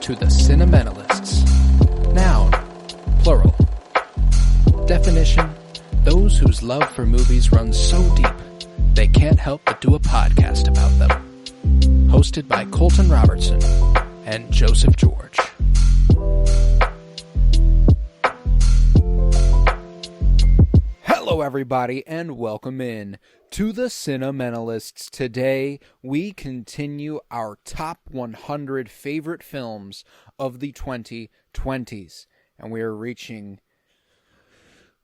to the Cinementalists. Noun, plural. Definition, those whose love for movies runs so deep, they can't help but do a podcast about them. Hosted by Colton Robertson and Joseph George. Hello everybody and welcome in to the Cinementalists. Today we continue our top 100 favorite films of the 2020s, and we are reaching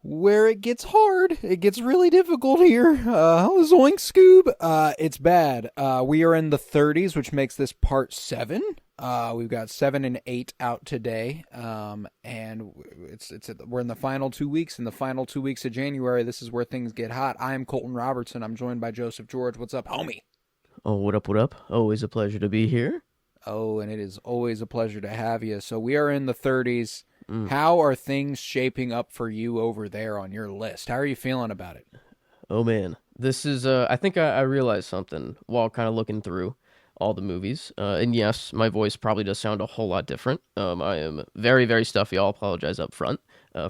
where it gets hard. It gets really difficult here. Zoink Scoob. It's bad. We are in the 30s, which makes this part 7. We've got 7 and 8 out today, and we're in the final 2 weeks. In the final 2 weeks of January, this is where things get hot. I am Colton Robertson. I'm joined by Joseph George. What's up, homie? Oh, what up, what up? Always a pleasure to be here. Oh, and it is always a pleasure to have you. So we are in the 30s. How are things shaping up for you over there on your list? How are you feeling about it? Oh, man. This is, I think I realized something while kind of looking through all the movies. And yes, my voice probably does sound a whole lot different. I am very, very stuffy. I'll apologize up front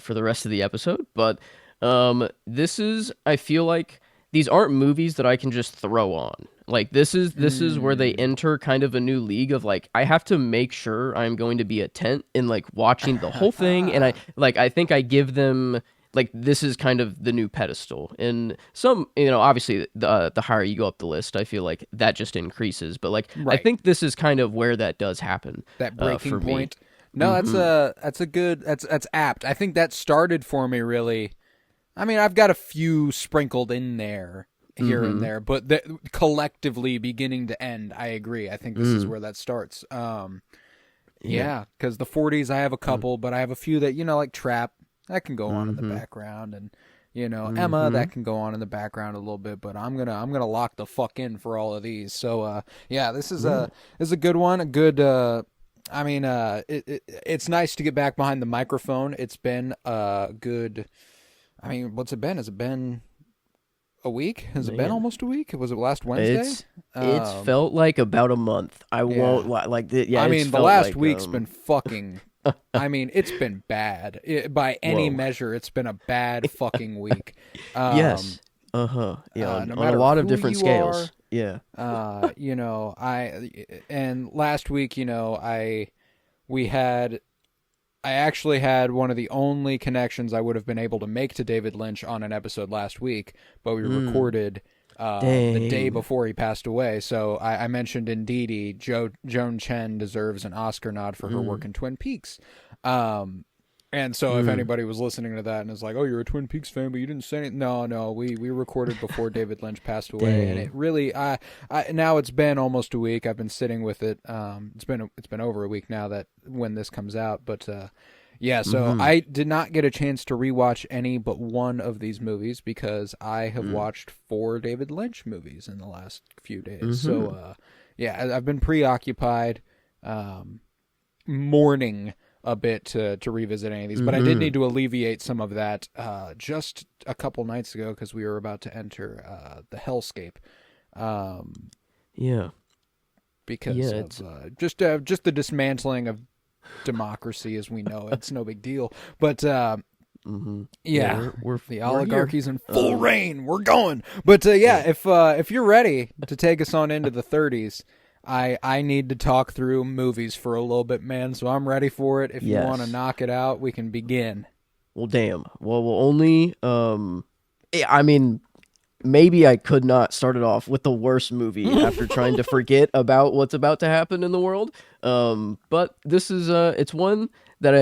for the rest of the episode. But I feel like these aren't movies that I can just throw on. Like, this is where they enter kind of a new league of, like, I have to make sure I'm going to be attent in, like, watching the whole thing. And I think I give them, like, this is kind of the new pedestal. And some, obviously the higher you go up the list, I feel like that just increases. But, like, right. I think this is kind of where that does happen. That breaking point. No, that's apt. I think that started for me, really. I mean, I've got a few sprinkled in there. Here and there, but collectively, beginning to end, I agree. I think this is where that starts. Because the 40s, I have a couple, but I have a few that, like Trap, that can go on in the background, and Emma, that can go on in the background a little bit. But I'm gonna lock the fuck in for all of these. So this is a good one. A good. It's nice to get back behind the microphone. It's been a good. I mean, what's it been? Has it been a week? Has it been almost a week? Was it last Wednesday? It's felt like about a month. I won't like. I mean, the last week's been fucking. I mean, it's been bad by any measure. It's been a bad fucwe week. Yes. Yeah. On a lot of different scales. Yeah. And last week, I actually had one of the only connections I would have been able to make to David Lynch on an episode last week, but we recorded the day before he passed away. So I mentioned in Dee Dee, Joan Chen deserves an Oscar nod for her work in Twin Peaks. And so if anybody was listening to that and is like, oh, you're a Twin Peaks fan, but you didn't say anything. No, we recorded before David Lynch passed away. And it really, now it's been almost a week. I've been sitting with it. It's been over a week now that when this comes out. But so I did not get a chance to rewatch any but one of these movies because I have watched 4 David Lynch movies in the last few days. So I've been preoccupied, mourning a bit to revisit any of these, but I did need to alleviate some of that just a couple nights ago because we were about to enter the hellscape. Because of just the dismantling of democracy as we know it. It's no big deal, but we're the oligarchy's in full reign. We're going, but if you're ready to take us on into the 30s. I need to talk through movies for a little bit, man, so I'm ready for it. If you want to knock it out, we can begin. Well, damn. Well, we'll only, I mean, maybe I could not start it off with the worst movie after trying to forget about what's about to happen in the world. But this is, it's one that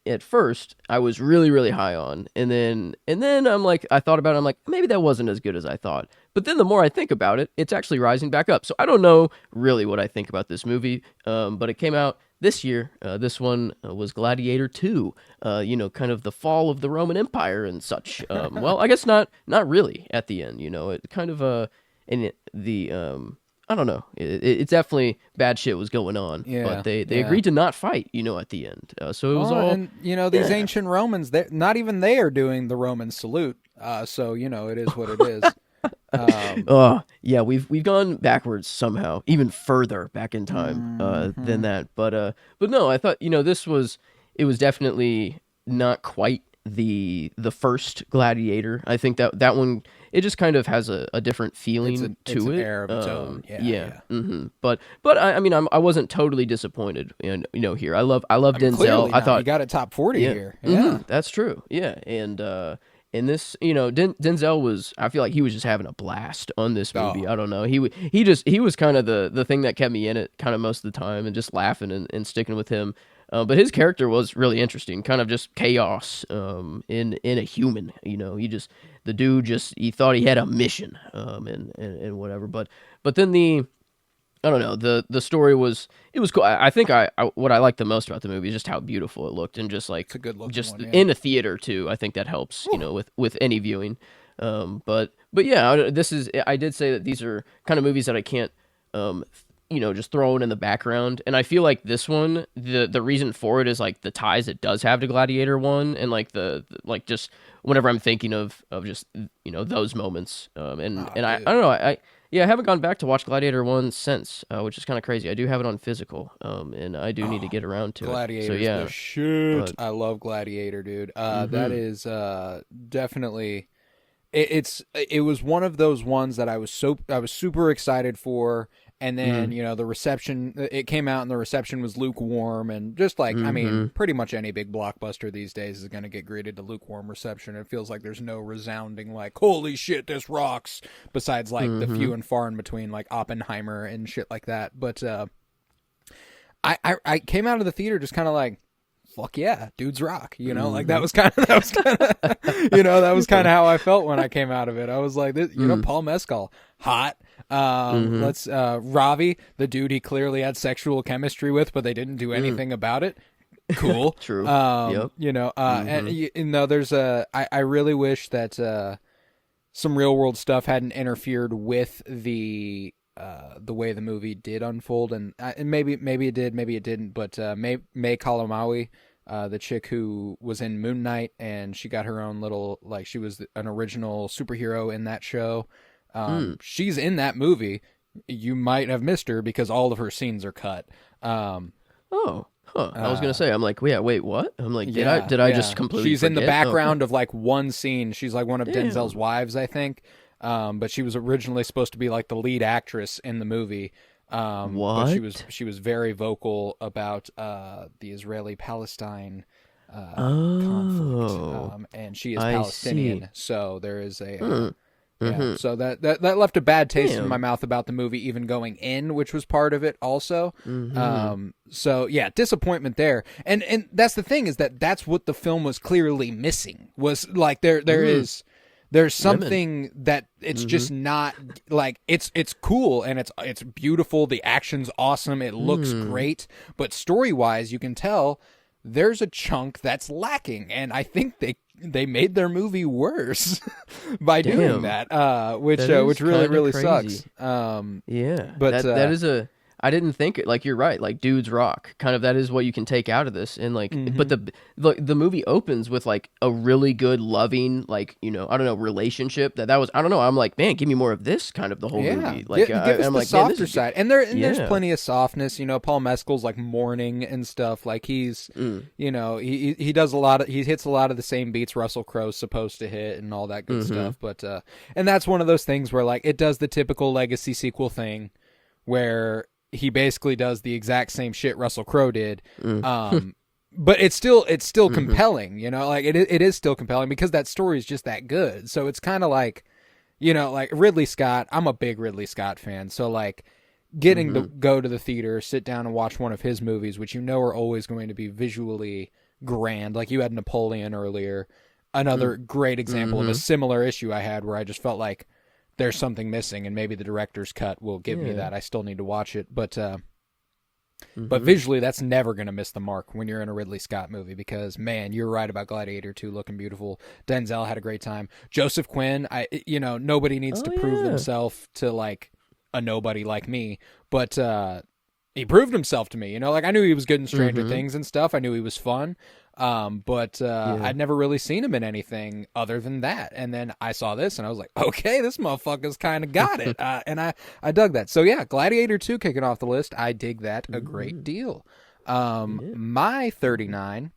at first I was really, really high on. And then I'm like, I thought about it. I'm like, maybe that wasn't as good as I thought. But then the more I think about it, it's actually rising back up. So I don't know really what I think about this movie. But it came out this year. This one was Gladiator 2, kind of the fall of the Roman Empire and such. Well, I guess not really at the end, it kind of, I don't know. It's definitely bad shit was going on, but they agreed to not fight, at the end. So it was all. And these ancient Romans, not even they are doing the Roman salute. So it is what it is. Yeah, we've gone backwards somehow, even further back in time than that. But no, I thought it was definitely not quite the first Gladiator. I think that one, it just kind of has a different feeling it's to an it. air of its own. Yeah. But I mean, I wasn't totally disappointed. And here, I love Denzel. Clearly I not. thought You got a top 40 yeah, here. Yeah. that's true. Yeah, and in this, Denzel was. I feel like he was just having a blast on this movie. Oh. I don't know. He was kind of the thing that kept me in it, kind of most of the time, and just laughing and sticking with him. But his character was really interesting, kind of just chaos in a human. The dude he thought he had a mission and whatever. But then I don't know. The story was cool. I think what I liked the most about the movie is just how beautiful it looked, and just like It's a good looking just one, yeah. in a theater too. I think that helps, with any viewing. But yeah, I did say that these are kind of movies that I can't just throw it in the background. And I feel like this one, the reason for it is like the ties it does have to Gladiator 1, and like like just whenever I'm thinking of just those moments. And I don't know, I haven't gone back to watch Gladiator 1 since, which is kind of crazy. I do have it on physical, and I do need to get around to Gladiator's it. So yeah, the shit. but- I love Gladiator, dude. That is definitely. It was one of those ones that I was super excited for, and then the reception, it came out and the reception was lukewarm, and just like I mean, pretty much any big blockbuster these days is going to get greeted to lukewarm reception. It feels like there's no resounding like holy shit this rocks, besides like the few and far in between like Oppenheimer and shit like that. But I came out of the theater just kind of like, fuck yeah, dudes rock, like that was kind of that was kind of how I felt when I came out of it. I was like, Paul Mescal, hot. Let's Ravi, the dude he clearly had sexual chemistry with, but they didn't do anything about it. Cool. True. Yep. And there's I really wish that some real world stuff hadn't interfered with the way the movie did unfold, and maybe it did, maybe it didn't. But May Kalamaui, the chick who was in Moon Knight, and she got her own little she was an original superhero in that show. She's in that movie. You might have missed her because all of her scenes are cut. I was gonna say, I'm like, yeah, wait, what? I'm like, did I just completely? She's forget? in the background of like one scene. She's like one of Denzel's wives, I think. But she was originally supposed to be like the lead actress in the movie. What? But she was very vocal about the Israeli-Palestine conflict, and she is Palestinian. So there is a. So that left a bad taste in my mouth about the movie even going in, which was part of it also. So yeah, disappointment there. And that's the thing, is that's what the film was clearly missing, was like there's something that it's just not like it's cool and it's beautiful, the action's awesome, it looks great, but story-wise you can tell there's a chunk that's lacking, and I think they made their movie worse by doing that, which really sucks. Yeah, but that is I didn't think it, like, you're right, like dudes rock, kind of, that is what you can take out of this. And like but the movie opens with like a really good loving, like, I don't know, relationship that was, I don't know, I'm like, man, give me more of this kind of the whole movie, like give us I'm the like, softer side, and there's plenty of softness. Paul Mescal's like mourning and stuff, like he's he does he hits a lot of the same beats Russell Crowe's supposed to hit and all that good stuff. But and that's one of those things where like it does the typical legacy sequel thing where he basically does the exact same shit Russell Crowe did. But it's still compelling, like it is still compelling because that story is just that good. So it's kind of like, like Ridley Scott, I'm a big Ridley Scott fan. So like getting to go to the theater, sit down and watch one of his movies, which are always going to be visually grand. Like you had Napoleon earlier, another great example of a similar issue I had where I just felt like there's something missing, and maybe the director's cut will give me that. I still need to watch it, but visually, that's never going to miss the mark when you're in a Ridley Scott movie, because man, you're right about Gladiator 2 looking beautiful. Denzel had a great time. Joseph Quinn, nobody needs to prove himself to like a nobody like me, but he proved himself to me. Like I knew he was good in Stranger Things and stuff. I knew he was fun. But I'd never really seen him in anything other than that. And then I saw this and I was like, okay, this motherfucker's kind of got it. And I dug that. So yeah, Gladiator 2 kicking off the list. I dig that a great deal. My 39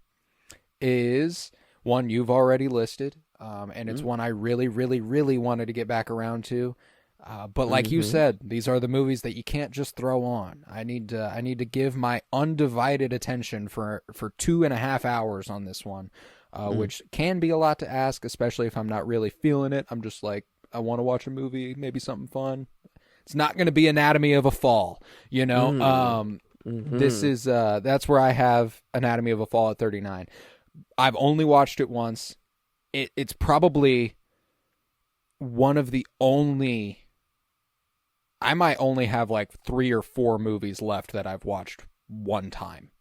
is one you've already listed. And it's one I really, really, really wanted to get back around to. But like you said, these are the movies that you can't just throw on. I need to give my undivided attention for 2.5 hours on this one, which can be a lot to ask, especially if I'm not really feeling it. I'm just like, I want to watch a movie, maybe something fun. It's not going to be Anatomy of a Fall, you know. This is that's where I have Anatomy of a Fall at 39. I've only watched it once. It's probably one of the only. I might only have like 3 or 4 movies left that I've watched one time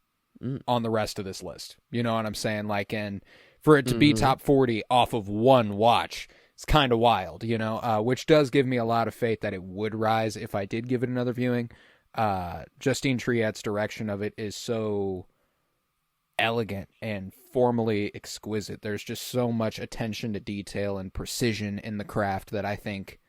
on the rest of this list. You know what I'm saying? Like, and for it to be top 40 off of one watch, it's kind of wild, you know, which does give me a lot of faith that it would rise if I did give it another viewing. Justine Triet's direction of it is so elegant and formally exquisite. There's just so much attention to detail and precision in the craft that I think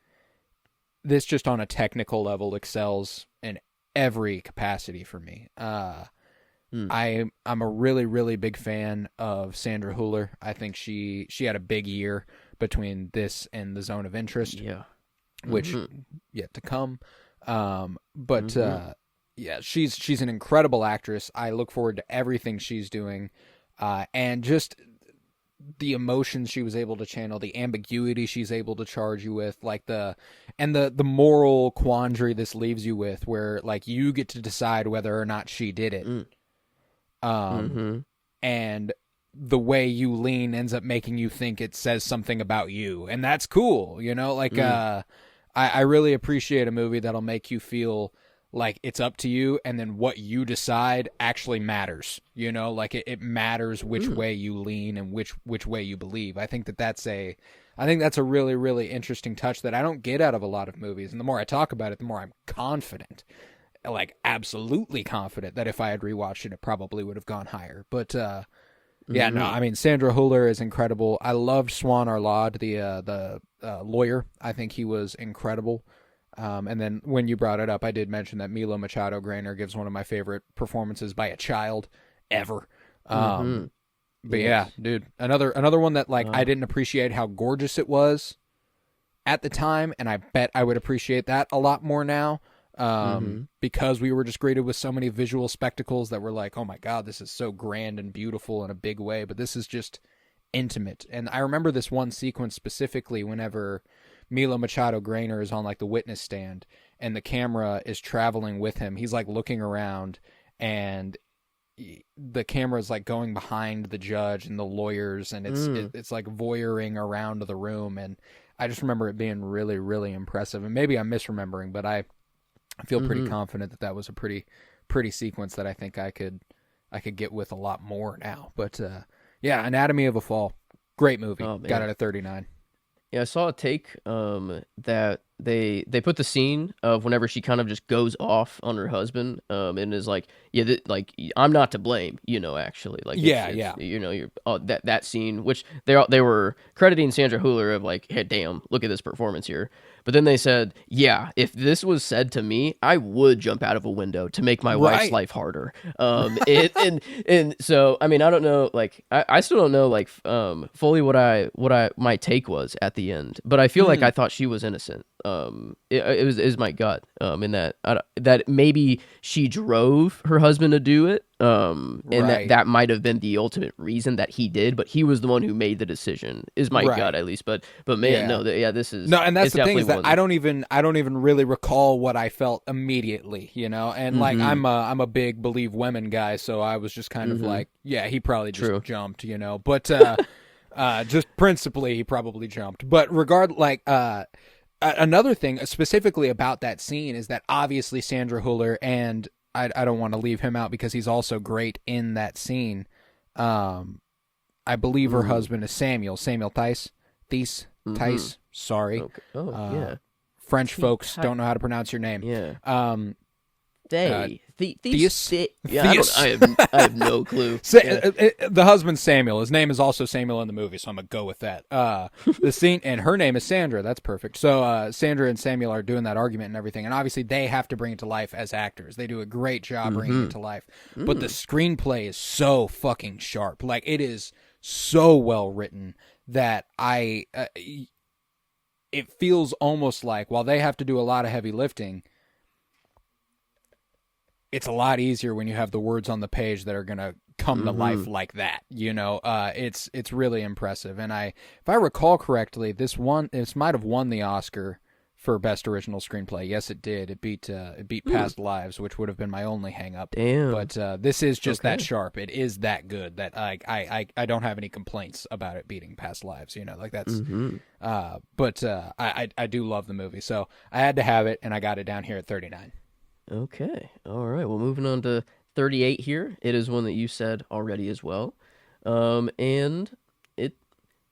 this just on a technical level excels in every capacity for me. I'm a really, really big fan of Sandra Hüller. I think she had a big year between this and The Zone of Interest, which yet to come. Yeah, she's an incredible actress. I look forward to everything she's doing, and just the emotions she was able to channel, the ambiguity she's able to charge you with, like the moral quandary this leaves you with, where like you get to decide whether or not she did it. And the way you lean ends up making you think it says something about you, and that's cool, you know, like I really appreciate a movie that'll make you feel like it's up to you, and then what you decide actually matters, you know, like it matters which way you lean and which way you believe. I think that's a really, really interesting touch that I don't get out of a lot of movies. And the more I talk about it, the more I'm confident, like absolutely confident that if I had rewatched it, it probably would have gone higher. But yeah, no, I mean, Sandra Hüller is incredible. I loved Swan Arlad, the lawyer. I think he was incredible. And then when you brought it up, I did mention that Milo Machado Graner gives one of my favorite performances by a child ever. But yeah, dude, another one that like I didn't appreciate how gorgeous it was at the time, and I bet I would appreciate that a lot more now. Because we were just greeted with so many visual spectacles that were like, oh my God, this is so grand and beautiful in a big way, but this is just intimate. And I remember this one sequence specifically whenever Milo Machado Graner is on like the witness stand and the camera is traveling with him. He's like looking around and the camera is like going behind the judge and the lawyers, and it's like voyeuring around the room. And I just remember it being really, really impressive. And maybe I'm misremembering, but I feel pretty confident that was a pretty sequence that I think I could get with a lot more now. But yeah, Anatomy of a Fall, great movie. Got it at 39. Yeah, I saw a take that they put the scene of whenever she kind of just goes off on her husband and is like, yeah, like I'm not to blame, you know, actually, like it's, you know, you're that scene, which they were crediting Sandra Hüller of like, hey, damn, look at this performance here. But then they said, yeah, if this was said to me, I would jump out of a window to make my wife's life harder. And so, I mean, I don't know, like, I still don't know, like, fully what my take was at the end. But I feel like I thought she was innocent. It was my gut in that maybe she drove her husband to do it. And that might have been the ultimate reason that he did, but he was the one who made the decision. Is my gut at least, but man, no, this is no, and that's the thing is that I don't even really recall what I felt immediately, you know, and like I'm a big believe women guy, so I was just kind of like, yeah, he probably just jumped, you know, but just principally he probably jumped, but another thing specifically about that scene is that obviously Sandra Hüller, and I don't want to leave him out because he's also great in that scene. I believe her husband is Samuel Tice. Sorry. Okay. Oh, yeah. French folks don't know how to pronounce your name. Yeah. Theus? Yeah, Theus. I have no clue. The husband's Samuel. His name is also Samuel in the movie, so I'm gonna go with that. The scene, and her name is Sandra. That's perfect. So Sandra and Samuel are doing that argument and everything, and obviously they have to bring it to life as actors. They do a great job bringing it to life. But the screenplay is so fucking sharp. Like, it is so well written that it feels almost like, while they have to do a lot of heavy lifting, it's a lot easier when you have the words on the page that are going to come to life like that. It's really impressive. And if I recall correctly, this might have won the Oscar for Best Original Screenplay. Yes, it did. It beat Past Lives, which would have been my only hang-up. Damn. But this is just that sharp. It is that good that I don't have any complaints about it beating Past Lives. Like that's. But I do love the movie, so I had to have it, and I got it down here at 39. Okay. All right. Well, moving on to 38 here. It is one that you said already as well. And I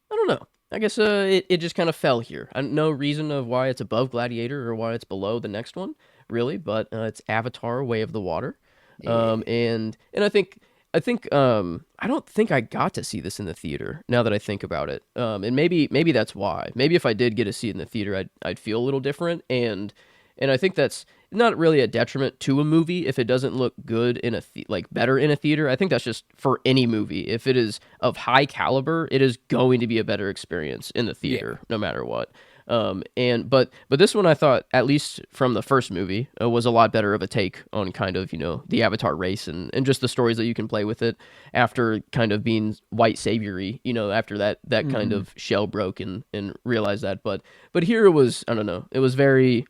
don't know. I guess it just kind of fell here. No reason of why it's above Gladiator or why it's below the next one, really, but it's Avatar: Way of the Water. Yeah. And I think I don't think I got to see this in the theater, now that I think about it. And maybe that's why. Maybe if I did get to see it in the theater, I'd feel a little different, and I think that's not really a detriment to a movie if it doesn't look good in better in a theater. I think that's just for any movie. If it is of high caliber, it is going to be a better experience in the theater, no matter what. But this one, I thought, at least from the first movie, was a lot better of a take on kind of, the Avatar race and just the stories that you can play with it after kind of being white saviory, after that kind of shell broke and realized that. But here it was, I don't know, it was very,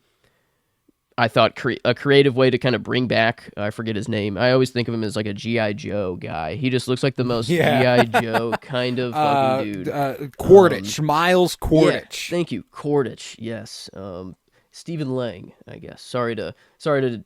I thought, a creative way to kind of bring back, I forget his name. I always think of him as like a G.I. Joe guy. He just looks like the most G.I. Joe kind of fucking dude. Quaritch, Miles Quaritch. Yeah, thank you, Quaritch. Yes, Stephen Lang, I guess. Sorry to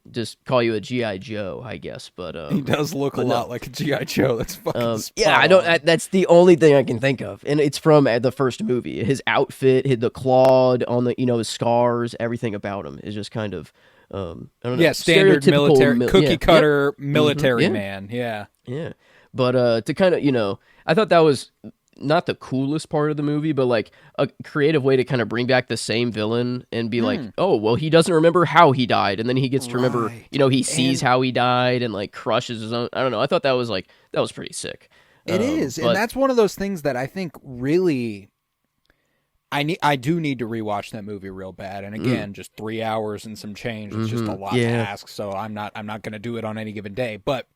just call you a G.I. Joe, I guess, but he does look a lot like a G.I. Joe. That's fucking yeah. I don't. That's the only thing I can think of, and it's from the first movie. His outfit, the clawed on the, his scars, everything about him is just kind of, I don't know. Yeah, standard military, cookie cutter military man. Yeah. Yeah. But to kind of, I thought that was not the coolest part of the movie, but like a creative way to kind of bring back the same villain and be like, oh, well, he doesn't remember how he died, and then he gets to remember, he sees how he died and like crushes his own. I don't know. I thought that was pretty sick. It is, and that's one of those things that I think really. I do need to rewatch that movie real bad, and again, just 3 hours and some change. It's just a lot to ask, so I'm not going to do it on any given day. But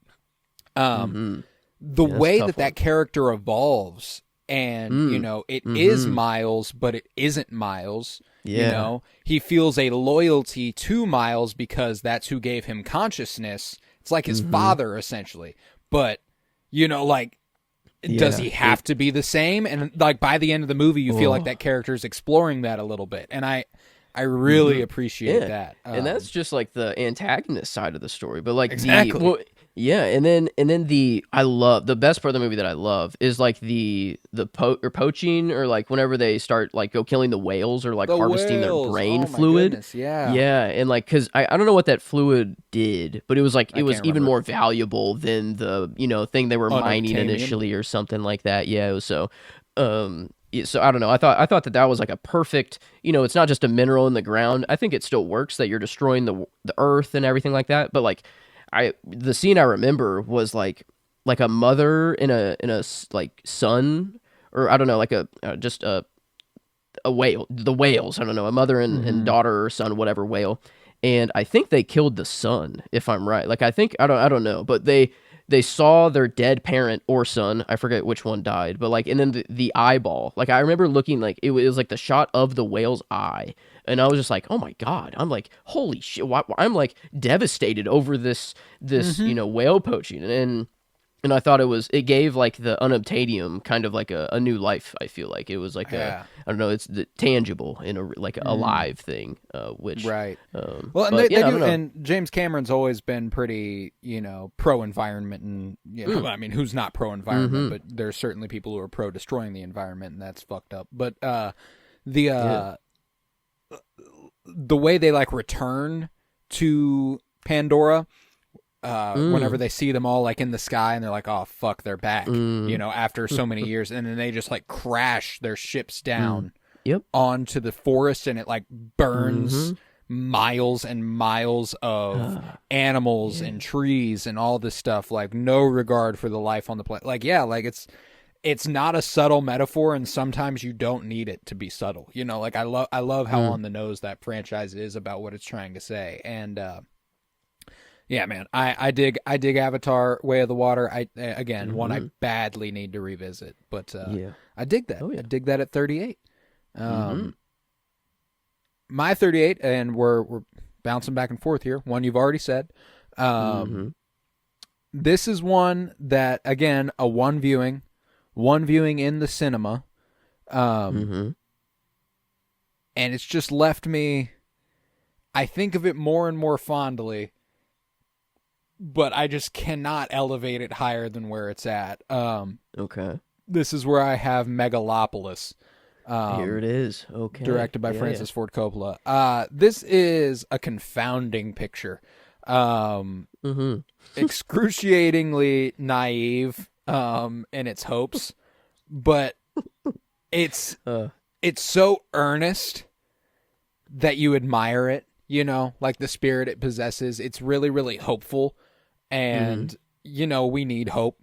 the way that character evolves, and it is Miles, but it isn't Miles. Yeah. He feels a loyalty to Miles because that's who gave him consciousness. It's like his father, essentially. But does he have to be the same? And like by the end of the movie, you feel like that character is exploring that a little bit, and I really appreciate that. And that's just like the antagonist side of the story, but like exactly. And then I love the best part of the movie that I love is like the poaching, or like whenever they start like go killing the whales, or like harvesting their brain fluid. Goodness, yeah, and like because I don't know what that fluid did, but it was like it was even more valuable than the thing they were mining initially or something like that. Yeah, it was so. So I don't know. I thought that was like a perfect. It's not just a mineral in the ground. I think it still works that you're destroying the earth and everything like that, but like. The scene I remember was like a mother and a like son, or I don't know, like just a whale, the whales. I don't know, a mother and daughter or son, whatever whale, and I think they killed the son, if I'm right. Like I don't know, but they saw their dead parent or son. I forget which one died, but like, and then the eyeball. Like I remember looking, like it was like the shot of the whale's eye. And I was just like, oh my God. I'm like, holy shit. I'm like devastated over this whale poaching. And I thought it gave like the unobtainium kind of like a new life. I feel like it was like I don't know, it's the tangible in a live thing, which. Right. Well, and they do, and James Cameron's always been pretty, pro environment, and I mean, who's not pro environment, but there's certainly people who are pro destroying the environment, and that's fucked up. But the way they like return to Pandora, whenever they see them all like in the sky and they're like, oh fuck, they're back, after so many years, and then they just like crash their ships down onto the forest, and it like burns miles and miles of animals and trees and all this stuff, like no regard for the life on the planet. Like, yeah, like it's not a subtle metaphor, and sometimes you don't need it to be subtle. Like I love how on the nose that franchise is about what it's trying to say. And yeah, man, I dig Avatar: Way of the Water. One I badly need to revisit, but I dig that. I dig that at 38. My 38, and we're bouncing back and forth here. One you've already said. This is one that, again, a one viewing in the cinema, and it's just left me. I think of it more and more fondly, but I just cannot elevate it higher than where it's at. Okay. This is where I have Megalopolis. Here it is. Okay. Directed by Francis Ford Coppola. This is a confounding picture. Excruciatingly naive in its hopes, but it's so earnest that you admire it, like the spirit it possesses. It's really, really hopeful, and we need hope.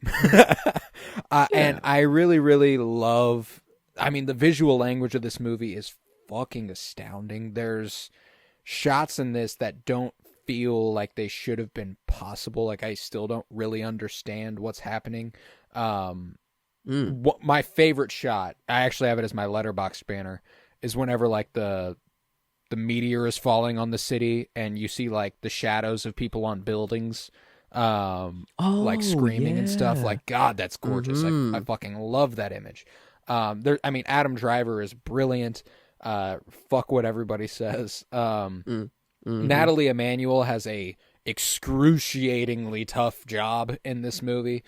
And I really, really love, the visual language of this movie is fucking astounding. There's shots in this that don't feel like they should have been possible. Like, I still don't really understand what's happening. What my favorite shot, I actually have it as my letterbox banner, is whenever like the meteor is falling on the city and you see like the shadows of people on buildings, like screaming and stuff. Like, God, that's gorgeous. I fucking love that image. Adam Driver is brilliant. Fuck what everybody says. Natalie Emanuel has a excruciatingly tough job in this movie,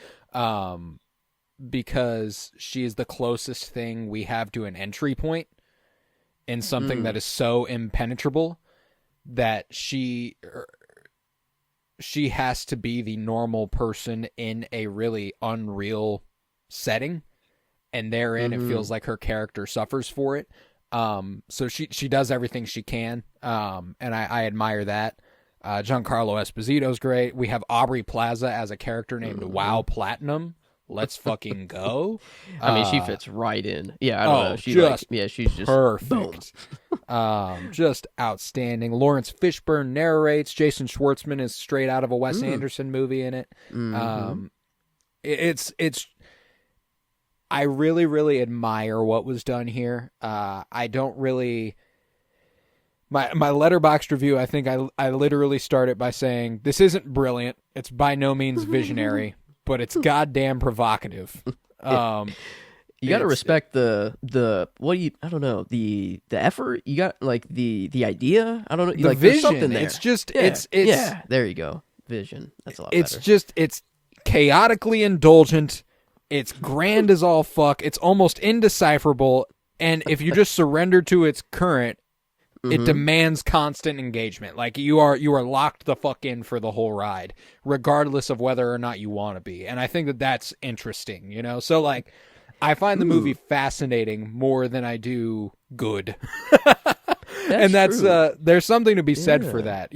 because she is the closest thing we have to an entry point in something that is so impenetrable that she has to be the normal person in a really unreal setting, and therein it feels like her character suffers for it. So she does everything she can, and I admire that. Giancarlo Esposito's great. We have Aubrey Plaza as a character named Wow Platinum. Let's fucking go. She fits right in. Yeah, I don't know. She's just perfect. Just outstanding. Lawrence Fishburne narrates. Jason Schwartzman is straight out of a Wes Anderson movie in it. It's. I really, really admire what was done here. I don't really. My Letterboxd review, I think I literally started by saying, this isn't brilliant. It's by no means visionary, but it's goddamn provocative. You got to respect the effort. You got like the idea. I don't know. The like, vision. There's something there. It's just, there you go. Vision. That's a lot it's better. It's chaotically indulgent. It's grand as all fuck. It's almost indecipherable. And if you just surrender to its current, it demands constant engagement. Like, you are locked the fuck in for the whole ride, regardless of whether or not you want to be. And I think that that's interesting, So, like, I find the movie fascinating more than I do good. That's there's something to be said for that,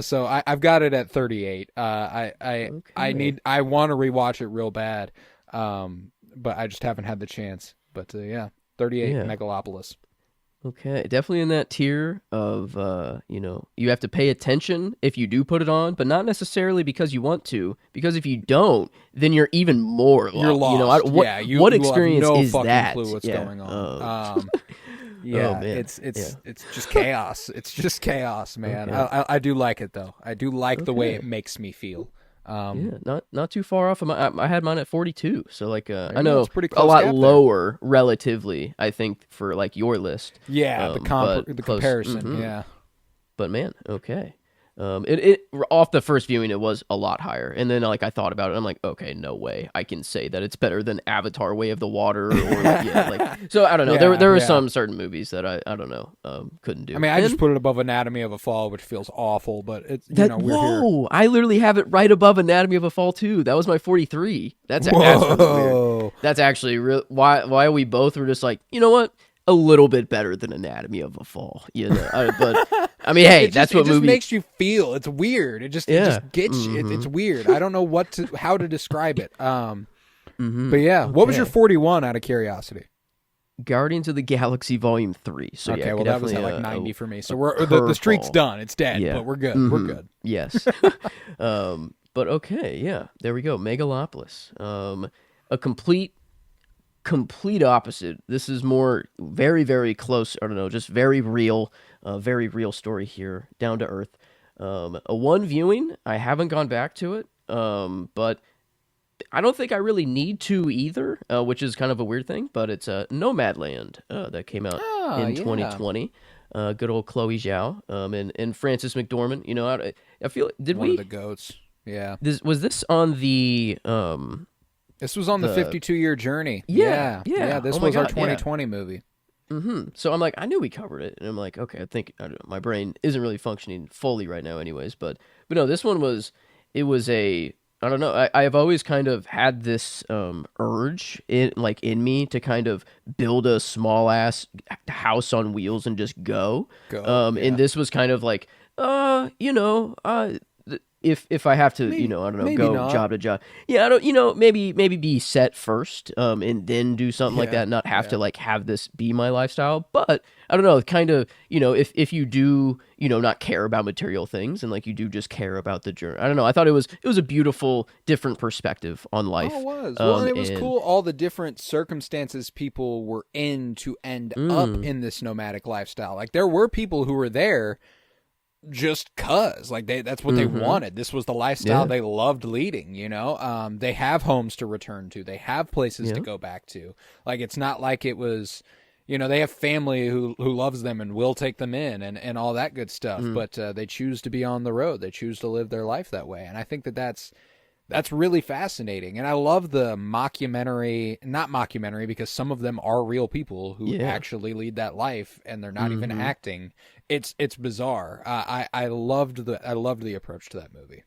So I've got it at 38. I want to rewatch it real bad, but I just haven't had the chance. But 38 Megalopolis. Okay, definitely in that tier of, you have to pay attention if you do put it on, but not necessarily because you want to, because if you don't, then you're even more lost. You're lost. What experience have no is fucking that? Clue what's going on. Man. It's just chaos. It's just chaos, man. Okay. I do like it though. I do like the way it makes me feel. Not too far off. I had mine at 42, so like I know it's pretty close, a lot lower relatively, I think, for like your list. Yeah, the comparison. Yeah, but man, okay. It off the first viewing, it was a lot higher, and then like I thought about it, I'm like, okay, no way, I can say that it's better than Avatar: Way of the Water, or yeah, like so. I don't know. There are some certain movies that I don't know, couldn't do. I mean, I just put it above Anatomy of a Fall, which feels awful, but it's we're here. I literally have it right above Anatomy of a Fall too. That was my 43. That's weird. That's actually real. Why we both were just like, you know what, a little bit better than Anatomy of a Fall, you know. But I mean, hey, that's what it movie makes you feel. It's weird. It just gets you. It's weird. I don't know how to describe it. But yeah, what was your 41 out of curiosity? Guardians of the Galaxy Volume 3. So okay, yeah, well that was at like 90 for me. So we're the streak's done. It's dead, but we're good. We're good. Yes. But okay, yeah, there we go. Megalopolis. A complete opposite. This is more very, very close. I don't know, just very real story here, down to earth. A one viewing. I haven't gone back to it, but I don't think I really need to either, which is kind of a weird thing. But it's Nomadland that came out in 2020. Good old Chloe Zhao, and Frances McDormand. You know, I feel one of the goats. Yeah. Was this on the This was on the 52-year journey. Yeah. This was our 2020 movie. So I'm like, I knew we covered it, and I'm like, okay, I think my brain isn't really functioning fully right now, anyways. But no, this one was. It was a. I don't know. I have always kind of had this urge in me to kind of build a small ass house on wheels and just go. And this was kind of like, if I have to, maybe, I don't know, go job to job. Yeah, I don't, maybe be set first, and then do something like that, not have to like have this be my lifestyle. But I don't know, kind of, if you do, not care about material things and like you do just care about the journey. I don't know. I thought it was a beautiful, different perspective on life. Oh, it was. Well, and it was cool. All the different circumstances people were in to end up in this nomadic lifestyle. Like there were people who were there just cause like that's what they wanted. This was the lifestyle they loved leading, they have homes to return to, they have places to go back to. Like it's not like it was, they have family who loves them and will take them in and all that good stuff. But they choose to be on the road, they choose to live their life that way. And I think that's really fascinating. And I love the not mockumentary, because some of them are real people who actually lead that life and they're not even acting. It's bizarre. I loved the approach to that movie.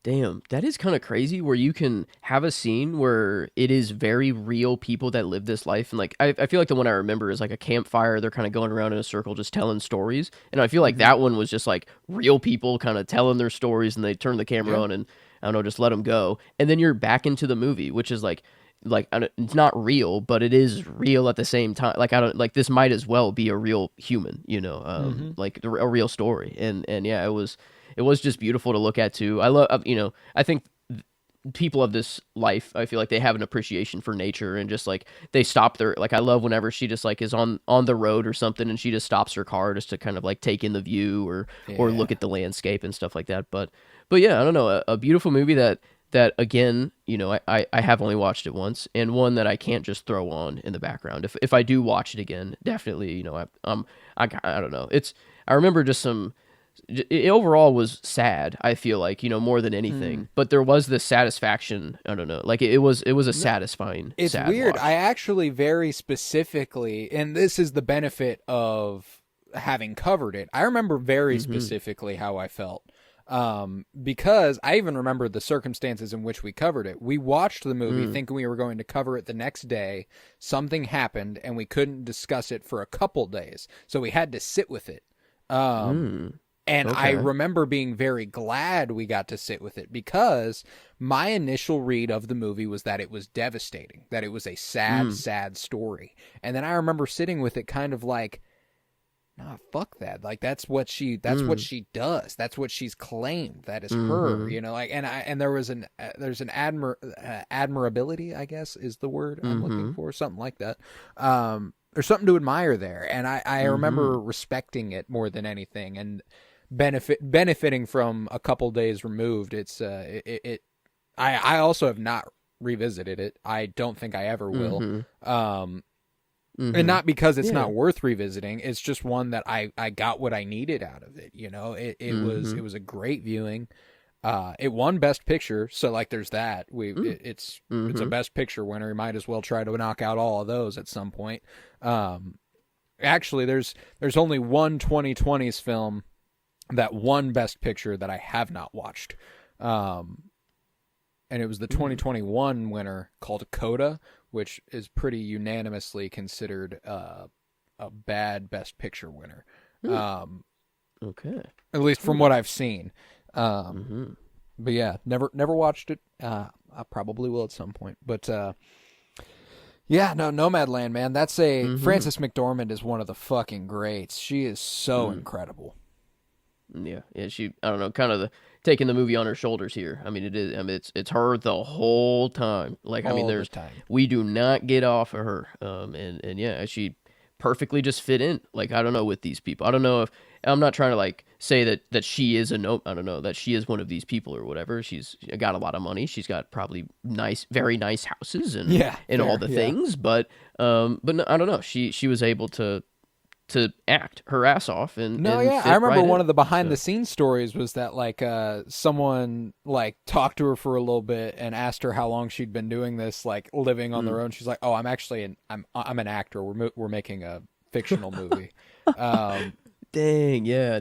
Damn, that is kind of crazy where you can have a scene where it is very real people that live this life. And like, I feel like the one I remember is like a campfire. They're kind of going around in a circle just telling stories. And I feel like that one was just like real people kind of telling their stories, and they turn the camera on and I don't know, just let them go. And then you're back into the movie, which is like it's not real, but it is real at the same time. Like this might as well be a real human, like a real story. And yeah, it was just beautiful to look at too. I love, I think people of this life, I feel like they have an appreciation for nature, and just like they stop their, like I love whenever she just like is on the road or something and she just stops her car just to kind of like take in the view or look at the landscape and stuff like that. But yeah, I don't know, a beautiful movie that again, I have only watched it once, and one that I can't just throw on in the background. If I do watch it again, definitely, I don't know. I remember just it overall was sad, I feel like, more than anything, but there was this satisfaction. I don't know, like it was a satisfying. It's sad weird. watch. I actually very specifically, and this is the benefit of having covered it, I remember very specifically how I felt. Because I even remember the circumstances in which we covered it. We watched the movie thinking we were going to cover it the next day. Something happened and we couldn't discuss it for a couple days. So we had to sit with it. And I remember being very glad we got to sit with it, because my initial read of the movie was that it was devastating, that it was a sad, sad story. And then I remember sitting with it kind of like, nah, fuck that. Like that's what she does. That's what she's claimed. That is her, like, and there's an admirability, I guess is the word I'm looking for, something like that. There's something to admire there. And I remember respecting it more than anything, and benefiting from a couple days removed. I also have not revisited it. I don't think I ever will. And not because it's Yeah. not worth revisiting. It's just one that I got what I needed out of it. You know, it was a great viewing. It won Best Picture, so like there's that. It's a Best Picture winner. You might as well try to knock out all of those at some point. Actually, there's only one 2020s film that won Best Picture that I have not watched. And it was the 2021 winner called Coda, which is pretty unanimously considered a bad Best Picture winner. Okay. At least from what I've seen. But yeah, never watched it. I probably will at some point. But yeah, no, Nomadland, man. That's Frances McDormand is one of the fucking greats. She is so incredible. Yeah, she, I don't know, kind of taking the movie on her shoulders here. I mean, it is. I mean, it's her the whole time. Like, I mean, we do not get off of her. And yeah, she perfectly just fit in. Like, I don't know, with these people. I don't know if I'm not trying to like say that she is I don't know, that she is one of these people or whatever. She's got a lot of money. She's got probably very nice houses and all the things. But no, I don't know. She was able to act her ass off and I remember right one of the behind the scenes stories was that like someone like talked to her for a little bit and asked her how long she'd been doing this, like living on their own. She's like, "Oh, I'm actually I'm an actor. We're making a fictional movie." Dang, yeah,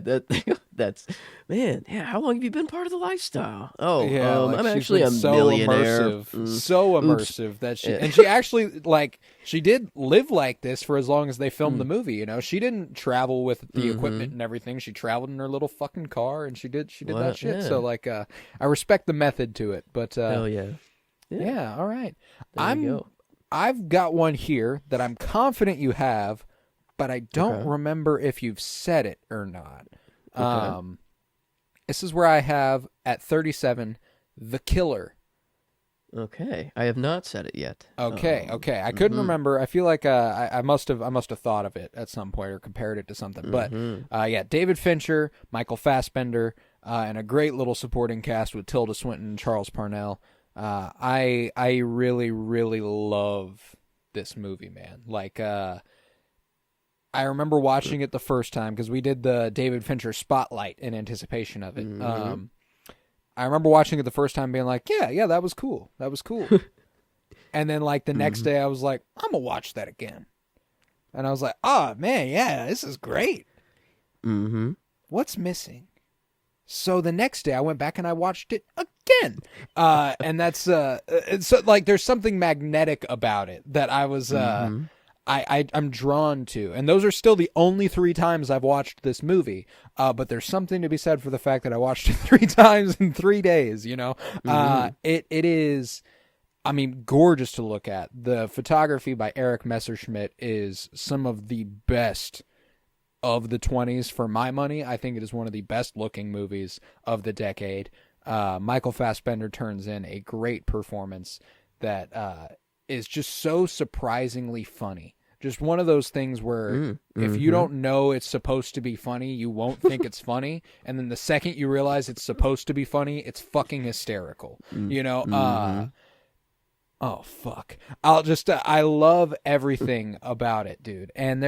that's man. Yeah, how long have you been part of the lifestyle? Oh, yeah, like I'm she's actually a so millionaire. Immersive that she actually like she did live like this for as long as they filmed the movie. You know, she didn't travel with the equipment and everything. She traveled in her little fucking car and she did that shit. Yeah. So like, I respect the method to it. But hell yeah. Yeah, all right. There you go. I've got one here that I'm confident you have, but I don't remember if you've said it or not. Okay. This is where I have at 37, The Killer. Okay, I have not said it yet. Okay. I couldn't remember. I feel like I must have thought of it at some point or compared it to something. But yeah, David Fincher, Michael Fassbender, and a great little supporting cast with Tilda Swinton and Charles Parnell. I really, really love this movie, man. Like, I remember watching it the first time because we did the David Fincher spotlight in anticipation of it. I remember watching it the first time being like, yeah, that was cool. And then like the next day I was like, I'm going to watch that again. And I was like, oh man, yeah, this is great. What's missing? So the next day I went back and I watched it again. And that's, so like there's something magnetic about it that I was, I'm drawn to. And those are still the only 3 times I've watched this movie. But there's something to be said for the fact that I watched it 3 times in 3 days, you know? It is, I mean, gorgeous to look at. The photography by Eric Messerschmidt is some of the best of the 20s for my money. I think it is one of the best looking movies of the decade. Michael Fassbender turns in a great performance that is just so surprisingly funny. Just one of those things where if you don't know it's supposed to be funny, you won't think it's funny. And then the second you realize it's supposed to be funny, it's fucking hysterical. You know? Oh, fuck. I love everything about it, dude. And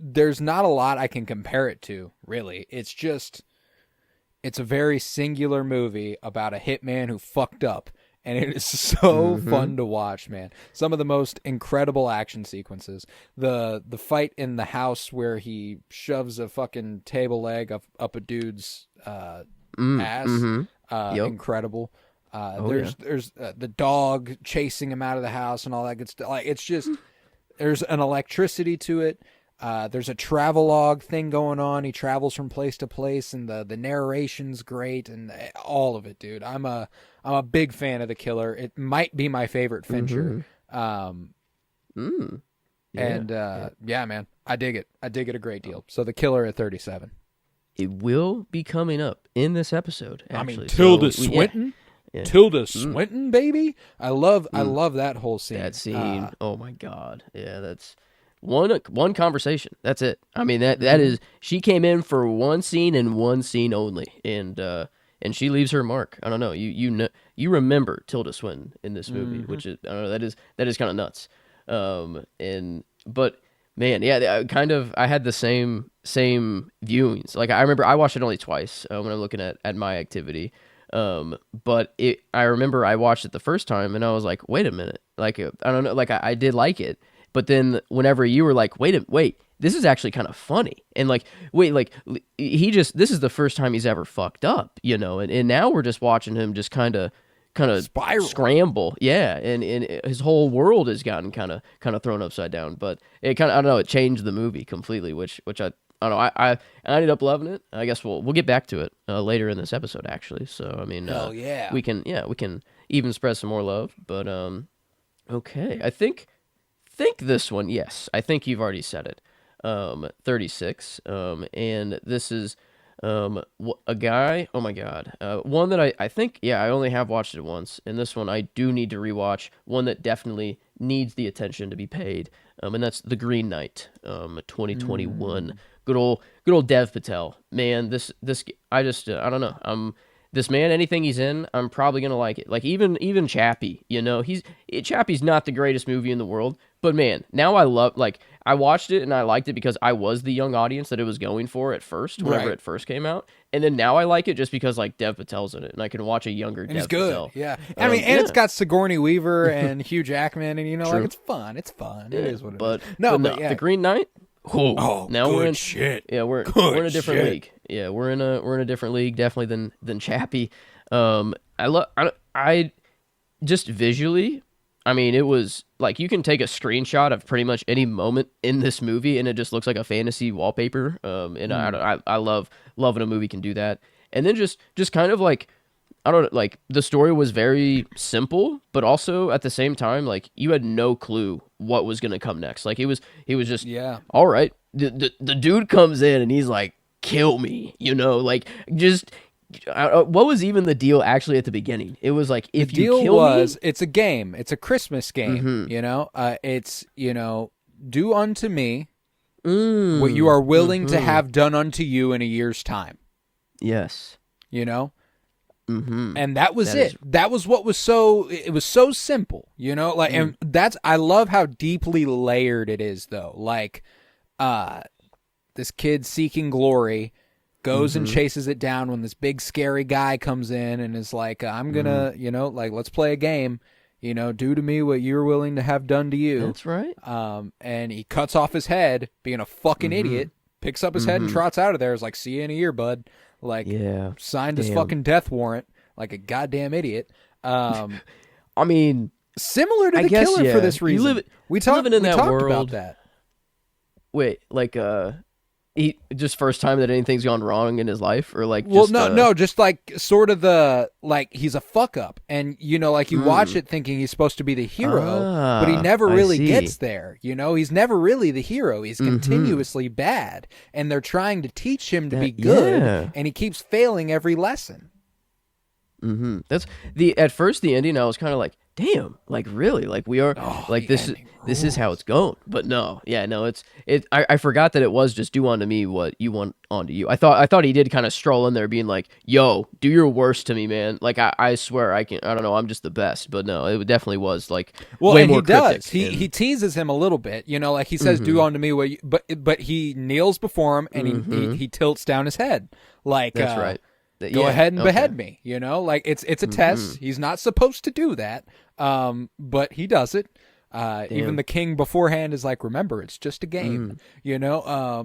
there's not a lot I can compare it to, really. It's a very singular movie about a hitman who fucked up. And it is so fun to watch, man. Some of the most incredible action sequences. The fight in the house where he shoves a fucking table leg up a dude's ass. Incredible. There's the dog chasing him out of the house and all that good stuff. Like, it's just, there's an electricity to it. There's a travelogue thing going on. He travels from place to place, and the narration's great, and all of it, dude. I'm a big fan of The Killer. It might be my favorite Fincher. Yeah, man, I dig it. I dig it a great deal. So The Killer at 37. It will be coming up in this episode, actually. I mean, Tilda Swinton. Yeah. Tilda Swinton, baby. I love that whole scene. That scene. Oh my God. Yeah, that's one conversation. That's it. I mean, that is, she came in for one scene and one scene only, and she leaves her mark. I don't know. You remember Tilda Swinton in this movie, which is, I don't know, that is kind of nuts. And but man, yeah, I had the same viewings. Like I remember I watched it only twice when I'm looking at my activity. But I remember I watched it the first time and I was like, wait a minute, like I don't know, like I did like it, but then whenever you were like, wait, this is actually kind of funny, and like wait, like this is the first time he's ever fucked up, and now we're just watching him just kind of Spiral. scramble, yeah, and his whole world has gotten kind of thrown upside down. But it kind of, I don't know, it changed the movie completely, which I don't know, I ended up loving it. I guess we'll get back to it later in this episode, actually. So I mean, hell yeah, we can even spread some more love. But okay, I think this one, yes, I think you've already said it. 36, and this is a guy, oh my god, one that I think, yeah, I only have watched it once, and this one I do need to rewatch, one that definitely needs the attention to be paid, and that's The Green Knight, 2021. Good old Dev Patel, man. This I just I don't know, this man, anything he's in, I'm probably gonna like it. Like even Chappie, Chappie's not the greatest movie in the world, but man, now I watched it and I liked it because I was the young audience that it was going for at first, whenever it first came out, and then now I like it just because like Dev Patel's in it, and I can watch a younger and Dev he's good. Patel. Yeah, I mean, and it's got Sigourney Weaver and Hugh Jackman, and like it's fun. It's fun. Yeah, It is what it but, is. No, but yeah. The Green Knight. Oh, now good we're in shit. Yeah, we're in a different league. Yeah, we're in a different league definitely than Chappie. I just visually, I mean, it was like you can take a screenshot of pretty much any moment in this movie and it just looks like a fantasy wallpaper. And I love when a movie can do that. And then just kind of like, I don't know, like the story was very simple, but also at the same time, like you had no clue what was going to come next. Like he was just, all right. The dude comes in and he's like, kill me, like just, what was even the deal actually at the beginning? It was like, if you kill me, it's a game. It's a Christmas game, it's, do unto me what you are willing to have done unto you in a year's time. Yes. And that was it. That was what was it was so simple, and I love how deeply layered it is though. Like, this kid seeking glory goes and chases it down when this big scary guy comes in and is like, I'm gonna, like, let's play a game, do to me what you're willing to have done to you. That's right. And he cuts off his head, being a fucking idiot, picks up his head and trots out of there. Is like, see you in a year, bud. Like, signed his fucking death warrant like a goddamn idiot. I mean, similar to the killer for this reason. We talked world about that. Wait, like, he just first time that anything's gone wrong in his life, or like, no, just like sort of like he's a fuck up, and like you watch it thinking he's supposed to be the hero, but he never really gets there. He's never really the hero. He's continuously bad, and they're trying to teach him to be good, and he keeps failing every lesson. That's at first the ending. I was kind of like, damn, like really, like we are like this is how it's going. But no, I forgot that it was just do unto me what you want onto you. I thought he did kind of stroll in there being like, yo, do your worst to me, man. Like I swear I don't know, I'm just the best. But no, it definitely was like, way and more he does. cryptic. He teases him a little bit, like he says, do unto me what you, but he kneels before him and he tilts down his head. Like, that's right. Go ahead and behead me, like it's a test. He's not supposed to do that, but he does it. Even the king beforehand is like, remember, it's just a game, Yeah,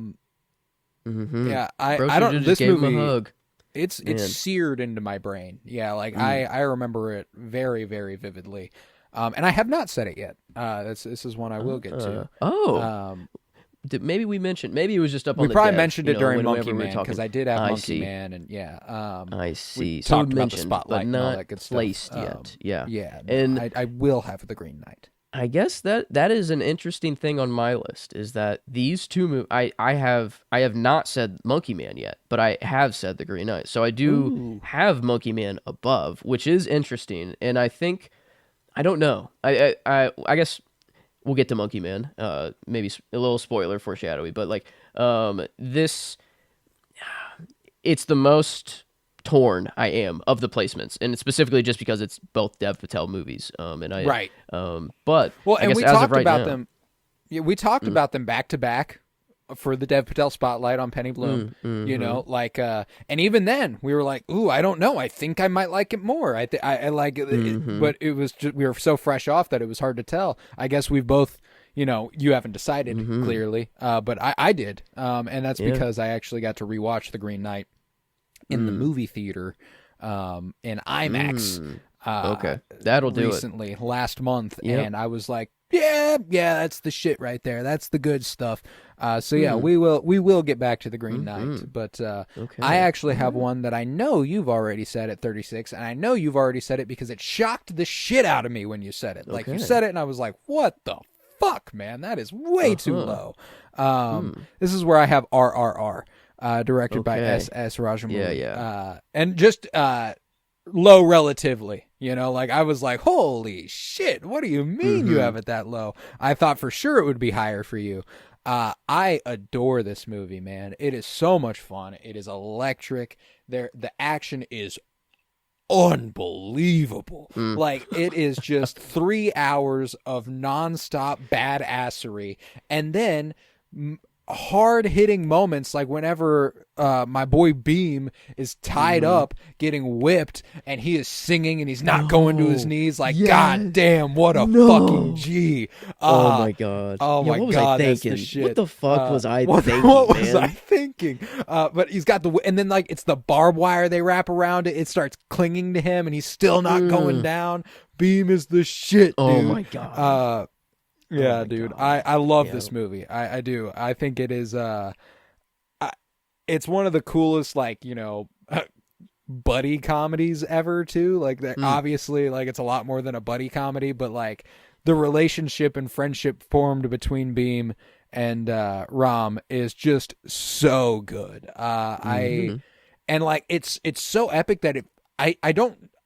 I don't. This movie, hug. It's seared into my brain. Yeah, like I remember it very, very vividly, and I have not said it yet. This is one I will get to. Maybe we mentioned. Maybe it was just up on. We the probably dev, mentioned it during Monkey Man because I did have Monkey Man, and I see. We So talked about the spotlight, but not and all that good placed stuff. yet. Yeah. And I will have The Green Knight. I guess that is an interesting thing on my list, is that these two movies. I have not said Monkey Man yet, but I have said The Green Knight. So I do have Monkey Man above, which is interesting, and I think I don't know. I guess. We'll get to Monkey Man. Maybe a little spoiler foreshadowy, but like this, it's the most torn I am of the placements, and specifically just because it's both Dev Patel movies. And I Right. But Well, I and guess we as talked of right about now, them. Yeah, we talked about them back to back for the Dev Patel spotlight on Penny Bloom. You know, like, and even then we were like, "Ooh, I don't know. I think I might like it more. I like it, but it was just, we were so fresh off that it was hard to tell. I guess we've both, you know, you haven't decided clearly, but I did, and that's because I actually got to rewatch The Green Knight in the movie theater, in IMAX. Okay, that'll do it. Recently, last month, and I was like, yeah, that's the shit right there. That's the good stuff. So yeah, we will get back to The Green Knight, but I actually have one that I know you've already said at 36, and I know you've already said it because it shocked the shit out of me when you said it. Like, you said it, and I was like, what the fuck, man? That is way too low. This is where I have RRR, directed by S. Rajamouli. Yeah. And just low relatively, you know, like I was like, holy shit, what do you mean you have it that low? I thought for sure it would be higher for you. I adore this movie, man. It is so much fun. It is electric. The action is unbelievable. Like, it is just 3 hours of nonstop badassery, and then hard hitting moments, like whenever my boy Beam is tied up getting whipped and he is singing and he's not going to his knees, like, god damn, what a fucking G. Oh my god. My what was god, I that's thinking? the shit. What the fuck was I thinking, what man? was I thinking? But he's got and then, like, it's the barbed wire they wrap around it. It starts clinging to him and he's still not going down. Beam is the shit, dude. Oh my god. Yeah, dude. I love this movie. I do. I think it is it's one of the coolest, like, you know, buddy comedies ever too. Like, that obviously, like, it's a lot more than a buddy comedy, but like the relationship and friendship formed between Beam and Ram is just so good. And like it's so epic that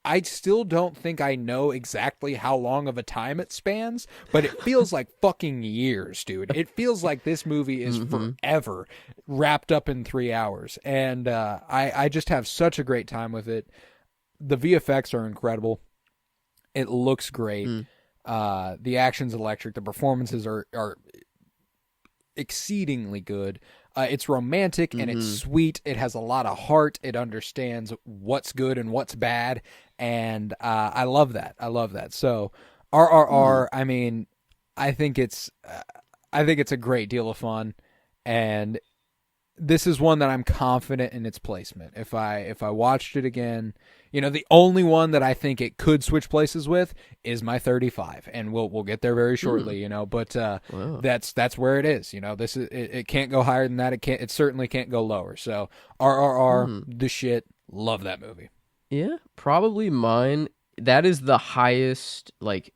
I still don't think I know exactly how long of a time it spans, but it feels like fucking years, dude. It feels like this movie is forever wrapped up in 3 hours. And I just have such a great time with it. The VFX are incredible. It looks great. The action's electric. The performances are exceedingly good. It's romantic and it's sweet. It has a lot of heart. It understands what's good and what's bad. And I love that. So RRR, I mean, I think it's a great deal of fun. And this is one that I'm confident in its placement. If I watched it again, you know, the only one that I think it could switch places with is my 35, and we'll get there very shortly, you know. But that's where it is. You know, this is it can't go higher than that. It certainly can't go lower. So RRR, the shit. Love that movie. Yeah, probably mine. That is the highest, like,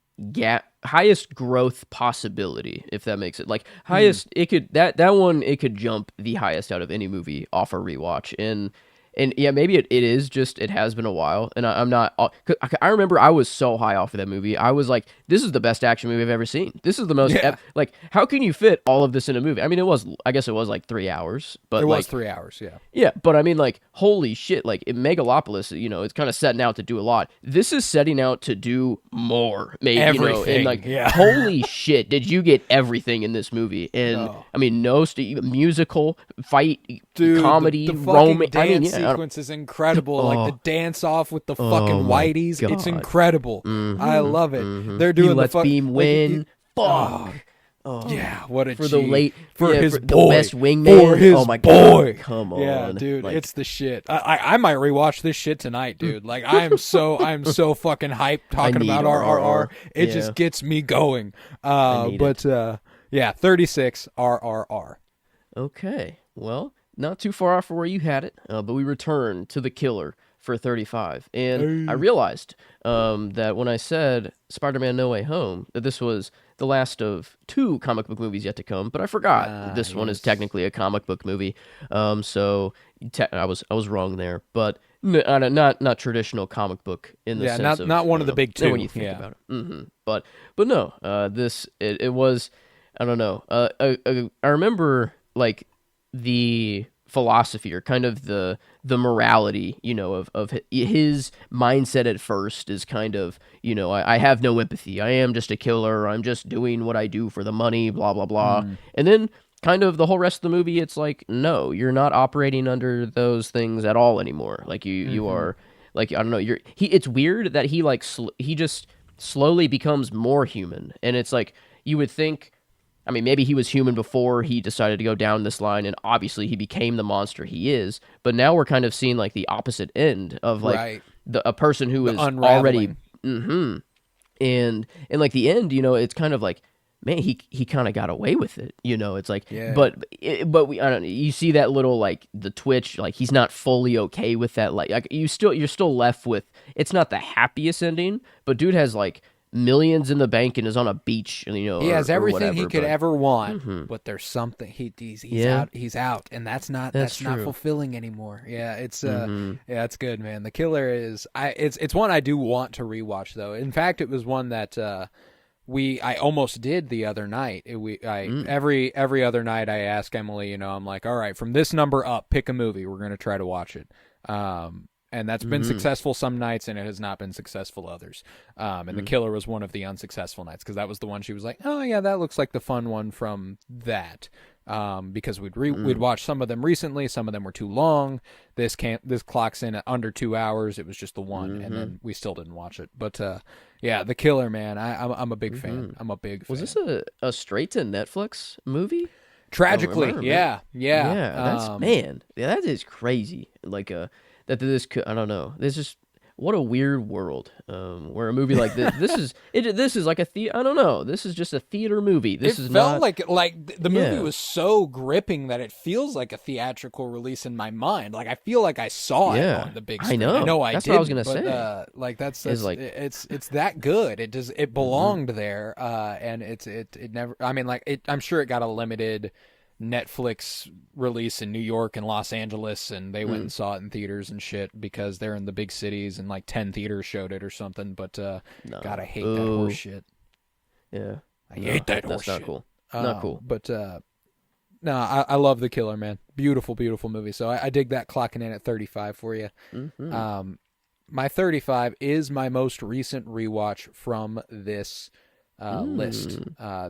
highest growth possibility, if that makes it, like, highest. It could that one, it could jump the highest out of any movie off a rewatch. And yeah, maybe it is just, it has been a while, and I'm not. I remember I was so high off of that movie. I was like, this is the best action movie I've ever seen. This is the most like, how can you fit all of this in a movie? I mean, I guess it was like 3 hours, but it like, was 3 hours, yeah. Yeah, but I mean, like, holy shit, like, in Megalopolis, you know, it's kind of setting out to do a lot. This is setting out to do more, maybe, everything, you know, and like, holy shit, did you get everything in this movie? And I mean, musical, fight, dude, comedy, the romance. I mean, sequence is incredible. Like, the dance off with the fucking whiteys, it's incredible. I love it. They're doing Let's Beam win. Fuck. Yeah, what a for G. the late for his for boy, the best wingman. For his oh my boy. God, come on, yeah, dude, like, it's the shit. I might rewatch this shit tonight, dude. Like, I'm so fucking hyped talking about RRR. It just gets me going. Yeah, 36 RRR. Okay, well, not too far off from where you had it, but we return to the killer for 35, and I realized that when I said Spider-Man No Way Home, that this was the last of 2 comic book movies yet to come, but I forgot this one is technically a comic book movie. So I was wrong there, but not traditional comic book in the sense of, not one of the big 2 when you think about it. But no, it was, I don't know. I remember, like, the philosophy, or kind of the morality, of his mindset at first is kind of, I have no empathy. I am just a killer. I'm just doing what I do for the money, blah, blah, blah. Mm. And then kind of the whole rest of the movie, it's like, no, you're not operating under those things at all anymore. Like you are, like, I don't know, it's weird that he like, he just slowly becomes more human. And it's like, you would think, I mean, maybe he was human before he decided to go down this line, and obviously he became the monster he is. But now we're kind of seeing like the opposite end of like Right. a person who The is already, unraveling. and like the end, it's kind of like, man, he kind of got away with it. It's like, Yeah. but we, I don't know. You see that little like the twitch, like he's not fully okay with that. Like you're still left with, it's not the happiest ending, but dude has like millions in the bank and is on a beach, He has or everything whatever, he could but ever want, but there's something he's Yeah. out, and that's not That's not true. fulfilling anymore. Yeah, it's yeah, it's good, man. The Killer is it's one I do want to rewatch though. In fact, it was one that I almost did the other night. Every other night I ask Emily, I'm like, all right, from this number up, pick a movie. We're gonna try to watch it. And that's been successful some nights, and it has not been successful others. And The Killer was one of the unsuccessful nights, because that was the one she was like, oh yeah, that looks like the fun one from that. Because we'd watched some of them recently, some of them were too long. This clocks in at under 2 hours. It was just the one, and then we still didn't watch it. But yeah, The Killer, man, I'm a big fan. I'm a big fan. Was this a straight to Netflix movie? Tragically, yeah. That's man, yeah, that is crazy. Like that this could, I don't know. This is what a weird world. Where a movie like this this is like I don't know. This is just a theater movie. This it is felt not like the movie was so gripping that it feels like a theatrical release in my mind. Like I feel like I saw it on the big screen. I know I That's did. what I was gonna say. Like that's like it's that good. It belonged there. And it never. I mean, like I'm sure it got a limited Netflix release in New York and Los Angeles, and they went and saw it in theaters and shit because they're in the big cities, and like 10 theaters showed it or something. But God, I hate that horse shit. Yeah, I hate that horse That's not shit. cool. Not cool. But no, I love The Killer, man. Beautiful, beautiful movie. So I dig that, clocking in at 35 for you. My 35 is my most recent rewatch from this list.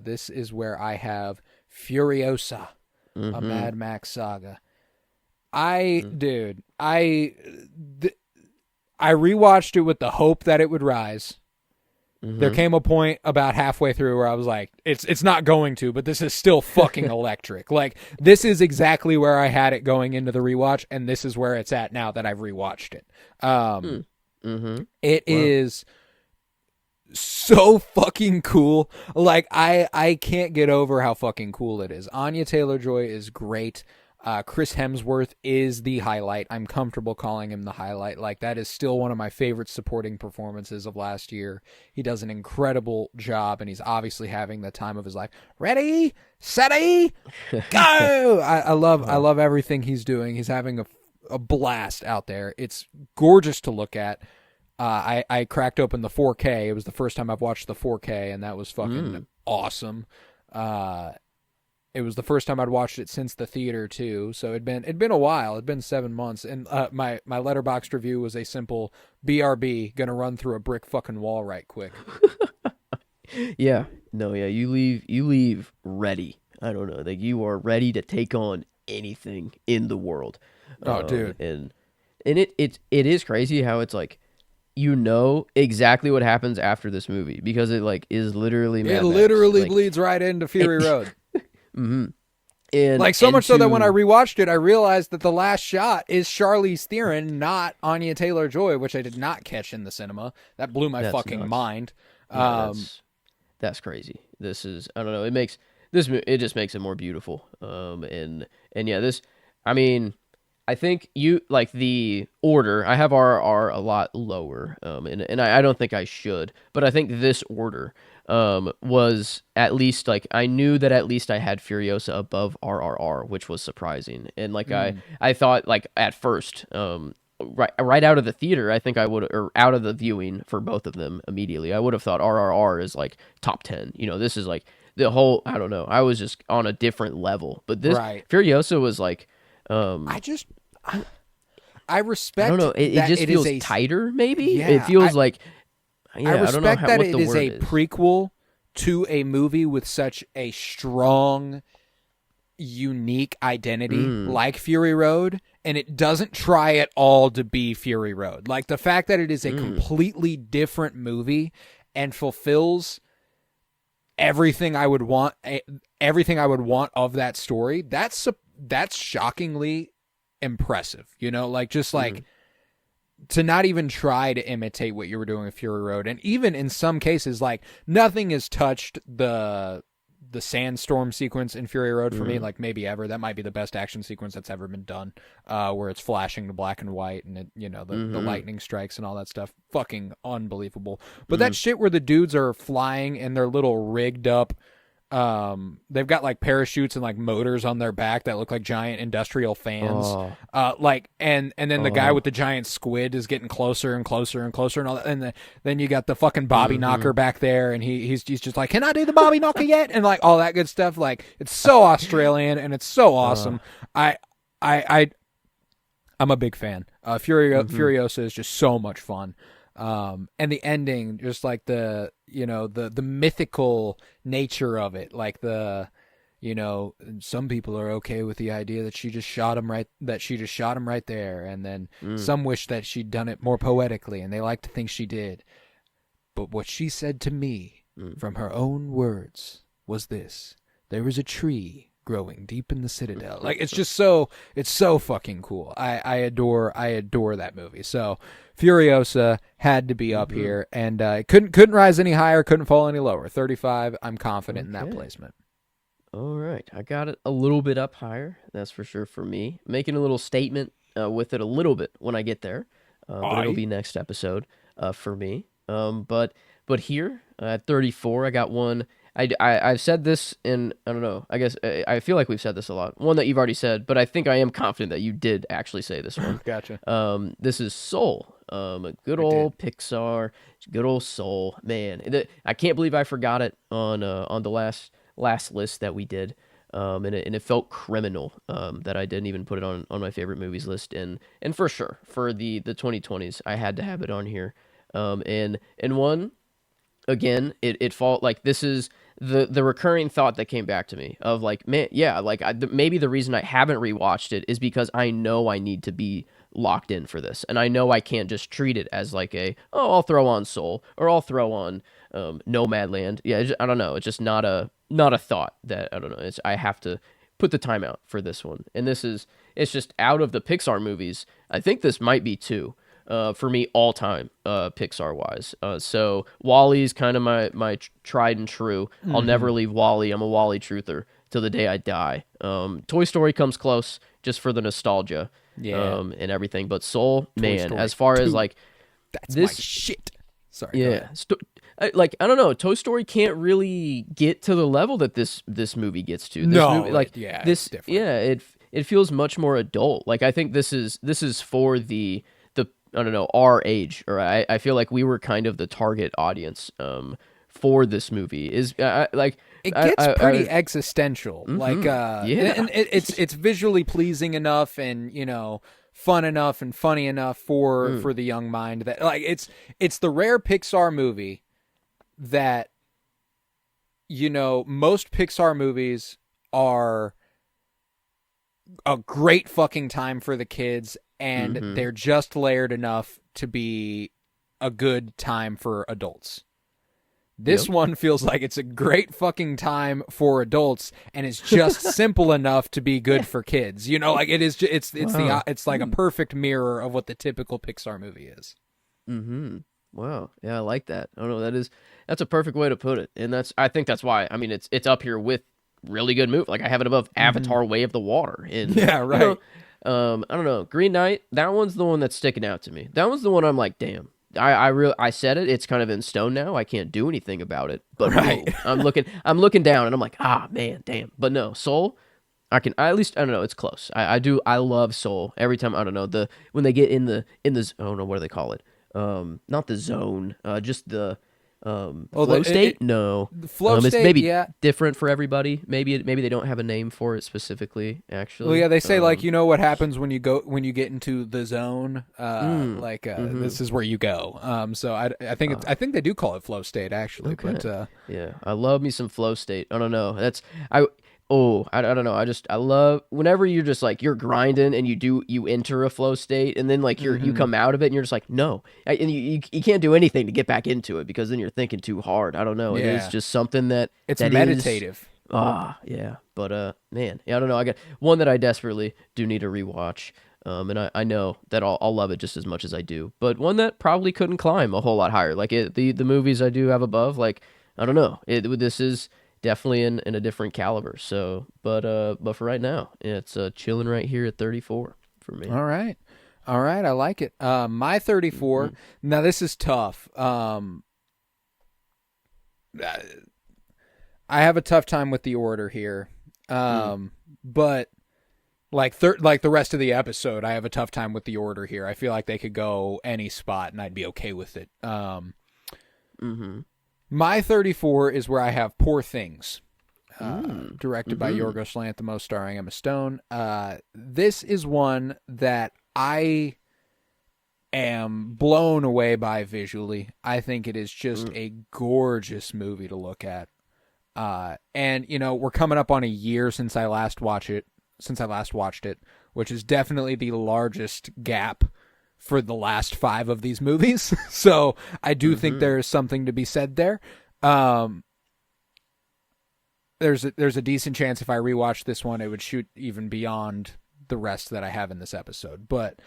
This is where I have Furiosa, a Mad Max saga. Dude, I rewatched it with the hope that it would rise. There came a point about halfway through where I was like, it's not going to, but this is still fucking electric. Like, this is exactly where I had it going into the rewatch, and this is where it's at now that I've rewatched it. It is so fucking cool. Like, I can't get over how fucking cool it is. Anya Taylor-Joy is great. Chris Hemsworth is the highlight. I'm comfortable calling him the highlight. Like, that is still one of my favorite supporting performances of last year. He does an incredible job, and he's obviously having the time of his life. Ready, steady, go! I love everything he's doing. He's having a blast out there. It's gorgeous to look at. I cracked open the 4K. It was the first time I've watched the 4K, and that was fucking awesome. It was the first time I'd watched it since the theater too, so it'd been a while. It'd been 7 months, and my Letterboxd review was a simple BRB, gonna run through a brick fucking wall right quick. Yeah, no, yeah, you leave ready. I don't know, like you are ready to take on anything in the world. Oh, dude, and it is crazy how it's like, exactly what happens after this movie, because it like is literally Mad it Max. literally Like, bleeds right into Fury Road. And Like, so much so that when I rewatched it, I realized that the last shot is Charlize Theron, not Anya Taylor-Joy, which I did not catch in the cinema. That blew my fucking nuts. mind. That's crazy. This is, I don't know. It just makes it more beautiful. And yeah, I mean, I think you like the order. I have RRR a lot lower. And I don't think I should, but I think this order was at least like, I knew that at least I had Furiosa above RRR, which was surprising. And like I thought, like at first, right out of the theater, I think I would, or out of the viewing for both of them immediately, I would have thought RRR is like top 10. This is like the whole, I don't know, I was just on a different level. But this Furiosa was like, I just I I don't respect know. It that just it is feels a tighter. Maybe it yeah. feels like I I don't know respect that what it the is word a is. prequel to a movie with such a strong, unique identity Mm, like Fury Road, and it doesn't try at all to be Fury Road. Like the fact that it is a mm, completely different movie and fulfills everything I would want, everything I would want of that story. That's shockingly impressive. You know, like just like mm, to not even try to imitate what you were doing with Fury Road, and even in some cases, like nothing has touched the sandstorm sequence in Fury Road for me, mm, like maybe ever. That might be the best action sequence that's ever been done, where it's flashing to black and white and it, the mm, lightning strikes and all that stuff. Fucking unbelievable. But that mm. shit where the dudes are flying in their little rigged up they've got like parachutes and like motors on their back that look like giant industrial fans. Oh, Like and then the guy with oh, the giant squid is getting closer and closer and closer and all that. And then you got the fucking Bobby mm-hmm. Knocker back there, and he's just like, can I do the Bobby Knocker yet? And like all that good stuff. Like it's so Australian and it's so Uh, awesome. I I I I'm a big fan. mm-hmm. Furiosa is just so much fun. And the ending, just like the mythical nature of it, like some people are okay with the idea that she just shot him right there, and then Mm. some wish that she'd done it more poetically, and they like to think she did. But what she said to me, Mm. from her own words, was this: there is a tree growing deep in the citadel. Like it's so fucking cool. I adore that movie. So Furiosa had to be up Mm-hmm. here, and couldn't rise any higher, couldn't fall any lower. 35. I'm confident in that Okay. placement. All right. I got it a little bit up higher. That's for sure for me. Making a little statement with it a little bit when I get there, but it'll I be next episode for me. But here at 34, I got one. I've said this in, I don't know. I guess I feel like we've said this a lot. One that you've already said, but I think I am confident that you did actually say this one. gotcha. This is Soul. A good I did. old Pixar, good old Soul. Man, I can't believe I forgot it on the last list that we did. And it felt criminal that I didn't even put it on my favorite movies list. And for sure, for the 2020s, I had to have it on here. And one again, it felt like this is the recurring thought that came back to me of like, man, yeah, like maybe the reason I haven't rewatched it is because I know I need to be locked in for this, and I know I can't just treat it as like I'll throw on Soul or I'll throw on Nomadland. Yeah, I don't know. It's just not a thought that I don't know. I have to put the time out for this one, and it's just out of the Pixar movies. I think this might be two for me all time Pixar wise. So Wally's kind of my tried and true. I'll Mm-hmm. never leave Wally. I'm a Wally truther till the day I die. Toy Story comes close just for the nostalgia Yeah. and everything. But Soul, Toy man, Story as far as 2. like That's my this, shit. Sorry, go yeah, ahead. I don't know. Toy Story can't really get to the level that this movie gets to. This movie, No, like yeah, it's this, different. yeah, it feels much more adult. Like I think this is for the I don't know our age, or I feel like we were kind of the target audience for this movie. Is like It gets I pretty existential. Like yeah. and it's visually pleasing enough, and fun enough and funny enough for Mm, the young mind, that like it's the rare Pixar movie that most Pixar movies are a great fucking time for the kids, and mm-hmm. they're just layered enough to be a good time for adults. This Yep. one feels like it's a great fucking time for adults, and it's just simple enough to be good Yeah. for kids. Like it is. Wow. It's like a perfect mirror of what the typical Pixar movie is. Mm-hmm. Wow. Yeah, I like that. I don't know. That's a perfect way to put it, and I think that's why. I mean, it's up here with really good movie. Like I have it above Mm-hmm. Avatar: Way of the Water, and Yeah. Right. I don't know. Green Knight. That one's the one that's sticking out to me. That one's the one I'm like, damn. I said it. It's kind of in stone now. I can't do anything about it. But Right. whoa, I'm looking down, and I'm like, man, damn. But no, Soul. I at least I don't know. It's close. I love Soul every time. I don't know when they get in the oh no, what do they call it? Not the zone. Just Well, Flow state? No. the flow It's state, maybe yeah. different for everybody. Maybe they don't have a name for it specifically. Well, Actually. yeah, they say like what happens when you get into the zone. Mm-hmm. This is where you go. So I think I think they do call it flow state actually, Okay. but Yeah, I love me some flow state. I don't know. I. I don't know. I love whenever you're just like you're grinding and you enter a flow state and then like you mhm. come out of it and you're just like no, and you can't do anything to get back into it because then you're thinking too hard. I don't know. It is Yeah, just something it's that is meditative. yeah. But man, yeah, I don't know. I got one that I desperately do need to rewatch. And I know that I'll love it just as much as I do. But one that probably couldn't climb a whole lot higher. Like the movies I do have above, like I don't know. This is definitely in a different caliber. So, but for right now, it's chilling right here at 34 for me. All right. All right, I like it. My 34. Mm-hmm. Now this is tough. I have a tough time with the order here. Mm. But like the rest of the episode, I have a tough time with the order here. I feel like they could go any spot and I'd be okay with it. Mm-hmm. My 34 is where I have Poor Things. Directed by Mm-hmm. Yorgos Lanthimos, starring Emma Stone. This is one that I am blown away by visually. I think it is just Mm. a gorgeous movie to look at. And we're coming up on a year since I last watched it, which is definitely the largest gap for the last 5 of these movies. So I do think Mm-hmm. there is something to be said there. There's a decent chance if I rewatch this one, it would shoot even beyond the rest that I have in this episode. But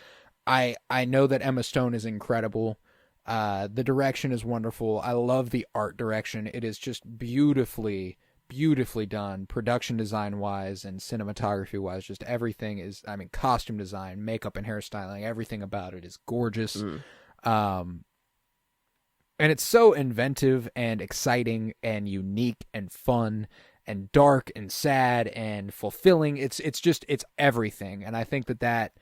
I know that Emma Stone is incredible. The direction is wonderful. I love the art direction. It is just beautifully done, production design wise and cinematography wise. Just everything is. I mean, costume design, makeup, and hairstyling. Everything about it is gorgeous. Mm. And it's so inventive and exciting and unique and fun and dark and sad and fulfilling. It's everything. And I think that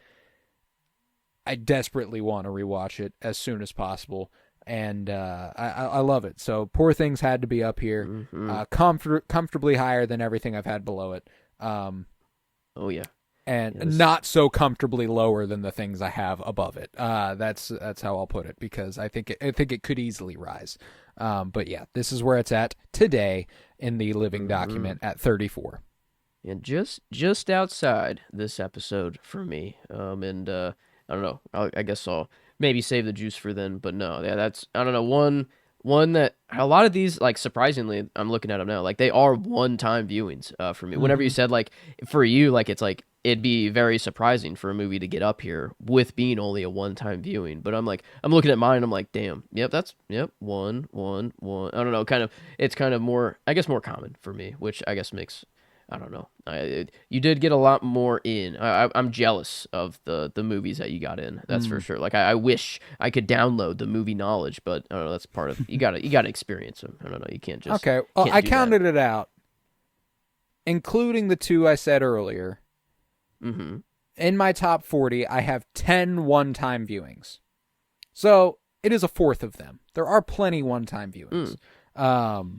I desperately want to rewatch it as soon as possible. And I love it. So Poor Things had to be up here, Mm-hmm. comfortably higher than everything I've had below it. Oh yeah. And Yes. not so comfortably lower than the things I have above it. That's how I'll put it, because I think it could easily rise. But yeah, this is where it's at today in the living Mm-hmm. document at 34. And just outside this episode for me. And I don't know. I guess I'll maybe save the juice for then. But no, yeah, that's I don't know one that a lot of these like surprisingly I'm looking at them now like they are one time viewings for me. Whenever you Mm-hmm. said like for you like it's like it'd be very surprising for a movie to get up here with being only a one time viewing. But I'm like I'm looking at mine. I'm like damn. Yep. One. I don't know. Kind of it's kind of more I guess more common for me, which I guess makes I don't know. You did get a lot more in. I'm jealous of the movies that you got in. That's for Mm. sure. Like I wish I could download the movie knowledge, but I don't know. That's part of you got to experience them. I don't know. You Okay. Well, can't I do that. counted it out, including the 2 I said earlier. Mm-hmm. In my top 40, I have 10 one-time viewings. So it is a fourth of them. There are plenty one-time viewings. Um,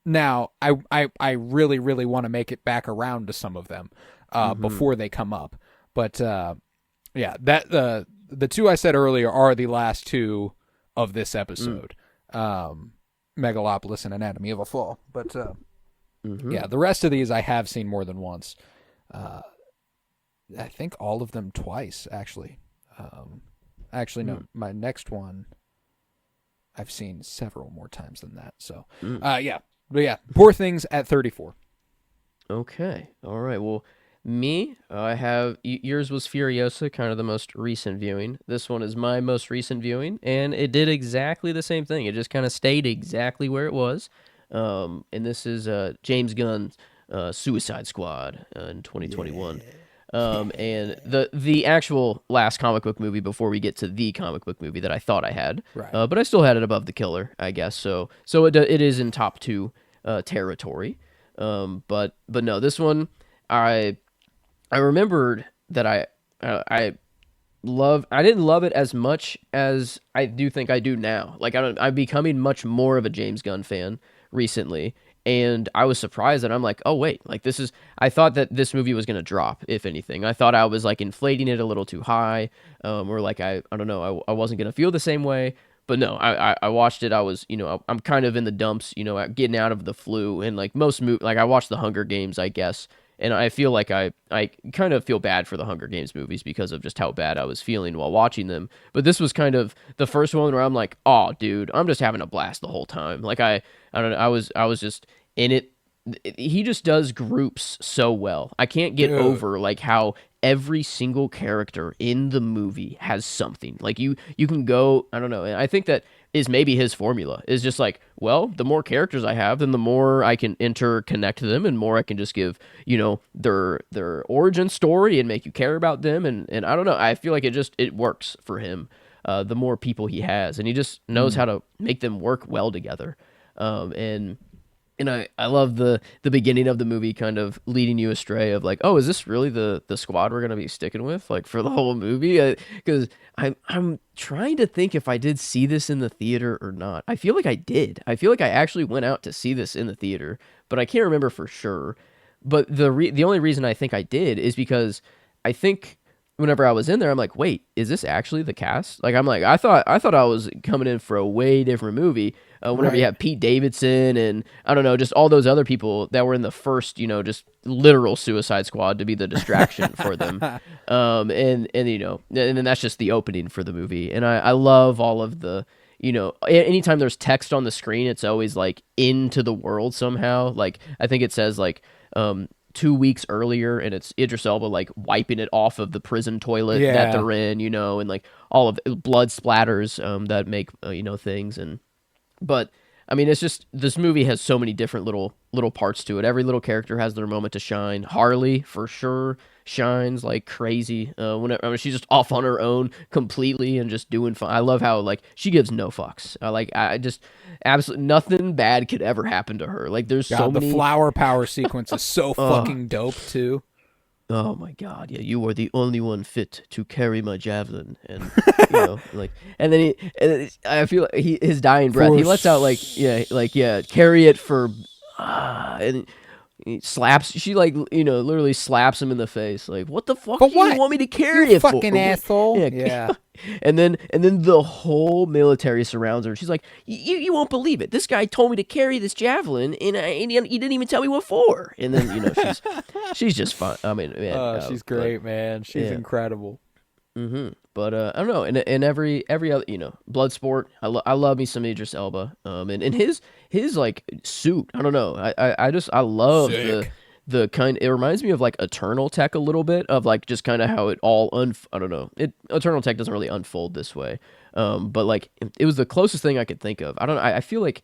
Now, I really, really want to make it back around to some of them Mm-hmm. before they come up. But yeah, that the 2 I said earlier are the last 2 of this episode, Megalopolis and Anatomy of a Fall. But Mm-hmm. yeah, the rest of these I have seen more than once. Uh, I think all of them twice, actually. No, my next one I've seen several more times than that. So Mm-hmm. yeah. But yeah, Poor Things at 34. Okay. All right. Well, me, I have yours was Furiosa, kind of the most recent viewing. This one is my most recent viewing, and it did exactly the same thing. It just kind of stayed exactly where it was. And this is James Gunn's Suicide Squad in 2021. And the actual last comic book movie before we get to the comic book movie that I thought I had, Right. but I still had it above The Killer, I guess. So it is in top 2 territory. But no, this one I remembered that I I didn't love it as much as I do think I do now. Like I'm becoming much more of a James Gunn fan recently, and I was surprised that I'm like, oh wait, like this is. I thought that this movie was gonna drop. If anything, I thought I was like inflating it a little too high, or like I don't know, I wasn't gonna feel the same way. But no, I watched it. I was, I'm kind of in the dumps, getting out of the flu, and like like I watched the Hunger Games, I guess, and I feel like I kind of feel bad for the Hunger Games movies because of just how bad I was feeling while watching them. But this was kind of the first one where I'm like, oh, dude, I'm just having a blast the whole time. Like I don't know, I was just in it. He just does groups so well. I can't get over like how every single character in the movie has something. Like you can go, I don't know. I think that is maybe his formula. Is just like, well, the more characters I have, then the more I can interconnect them and more I can just give, their origin story and make you care about them and I don't know. I feel like it works for him. The more people he has, and he just knows how to make them work well together. And I love the beginning of the movie kind of leading you astray of like, oh, is this really the squad we're gonna be sticking with like for the whole movie? Because I'm trying to think if I did see this in the theater or not. I feel like I did. I feel like I actually went out to see this in the theater, but I can't remember for sure. But the only reason I think I did is because I think whenever I was in there, I'm like, wait, is this actually the cast? Like, I'm like, I thought I was coming in for a way different movie. Whenever you have Pete Davidson and I don't know, just all those other people that were in the first, just literal Suicide Squad to be the distraction for them. And then that's just the opening for the movie. And I love all of the, anytime there's text on the screen, it's always like into the world somehow. Like, I think it says like, 2 weeks earlier, and it's Idris Elba like wiping it off of the prison toilet that they're in, and like all of blood splatters that make things. But I mean, it's just this movie has so many different little parts to it. Every little character has their moment to shine. Harley for sure shines like crazy. She's just off on her own completely and just doing fun. I love how like she gives no fucks. I just absolutely nothing bad could ever happen to her. Like there's so many. The flower power sequence is so fucking dope too. Oh my god, yeah, you are the only one fit to carry my javelin, and and then I feel like his dying breath, he lets out carry it for, and he slaps, she literally slaps him in the face, like, what the fuck do you want me to carry it for? Fucking asshole. Yeah. And then the whole military surrounds her. She's like, you won't believe it. This guy told me to carry this javelin, and he didn't even tell me what for. And then she's just fun. I mean, man, she's great, man. She's incredible. Mm-hmm. But I don't know. In every other Bloodsport, I love me some Idris Elba. And his like suit. I don't know. I love the kind. It reminds me of like Eternal Tech a little bit of like just kind of how it all I don't know. Eternal Tech doesn't really unfold this way. But like it was the closest thing I could think of. I don't know. I feel like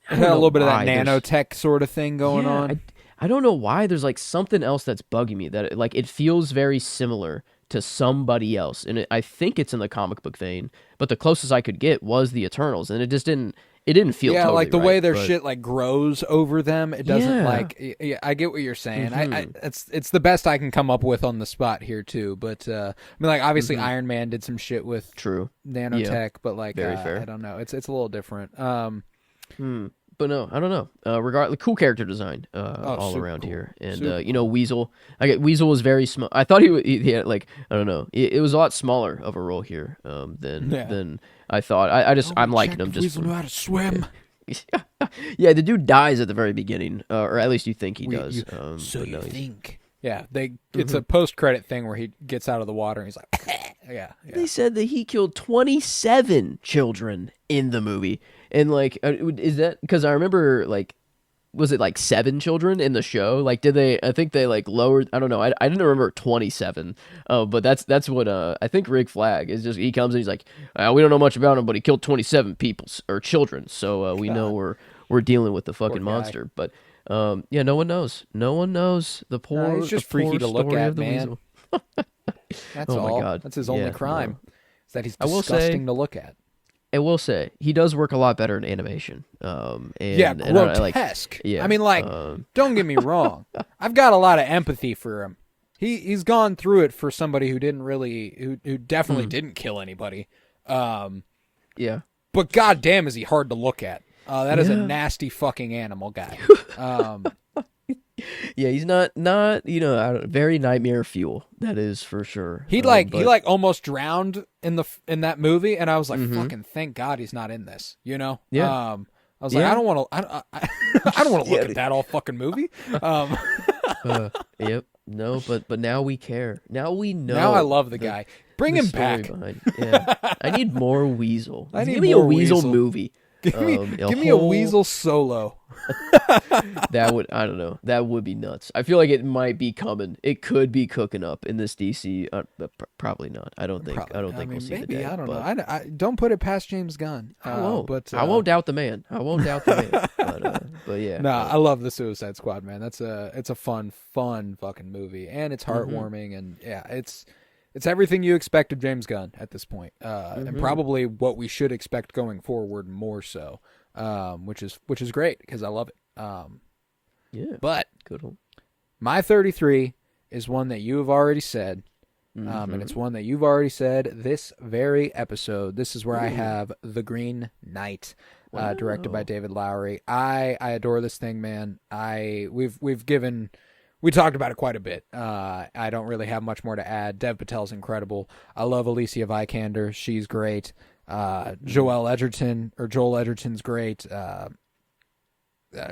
I got a little bit of that nanotech sort of thing going on. I don't know why. There's like something else that's bugging me that it feels very similar to somebody else, and I think it's in the comic book vein. But the closest I could get was the Eternals, and it just didn't. It didn't feel totally like the right, way their shit like grows over them. It doesn't I get what you're saying. Mm-hmm. It's the best I can come up with on the spot here too. But I mean, like obviously Iron Man did some shit with nanotech, but like very fair. I don't know. It's a little different. But no, I don't know. Regardless, cool character design all around here, and Weasel. Weasel was very small. I thought he had like I don't know. It was a lot smaller of a role here than I thought. I'm liking him just. Weasel knew how to swim. Yeah, the dude dies at the very beginning, or at least you think he does. You think? Yeah, it's a post-credit thing where he gets out of the water and he's like, yeah. They said that he killed 27 children in the movie. And like, is that because I remember like, was it like 7 children in the show? Like, I think they like lowered, I don't know. I didn't remember 27. But that's what, I think Rick Flag is just, he comes and he's like, we don't know much about him, but he killed 27 people or children. So, we know we're dealing with the fucking monster. But, yeah, no one knows. No one knows the poor. It's just freaky to look at, man. That's all. My God. That's his only crime. Is that he's disgusting to look at. I will say he does work a lot better in animation. Grotesque. I mean, like, don't get me wrong. I've got a lot of empathy for him. he's gone through it for somebody who who definitely didn't kill anybody. Yeah. But goddamn, is he hard to look at? That is a nasty fucking animal guy. Yeah, he's not very nightmare fuel. That is for sure. He almost drowned in that movie, and I was like, fucking thank God he's not in this. You know? Yeah. I was like, I don't want to. I don't want to look at that all fucking movie. Yep. No, but now we care. Now we know. Now I love the guy. Bring him back. I need more Weasel. Give me a Weasel movie. Give me a Weasel solo. I don't know. That would be nuts. I feel like it might be coming. It could be cooking up in this DC. Probably not. I don't think we'll see the day. I don't know. I don't put it past James Gunn. I won't. But I won't doubt the man. But yeah. Nah, I love the Suicide Squad, man. It's a fun fucking movie, and it's heartwarming, and yeah, it's everything you expect of James Gunn at this point, and probably what we should expect going forward more so, which is great because I love it. Yeah, but good one. My 33 is one that you have already said, and it's one that you've already said this very episode. This is where I have The Green Knight, directed by David Lowery. I adore this thing, man. We talked about it quite a bit. I don't really have much more to add. Dev Patel's incredible. I love Alicia Vikander. She's great. Joel Edgerton's great.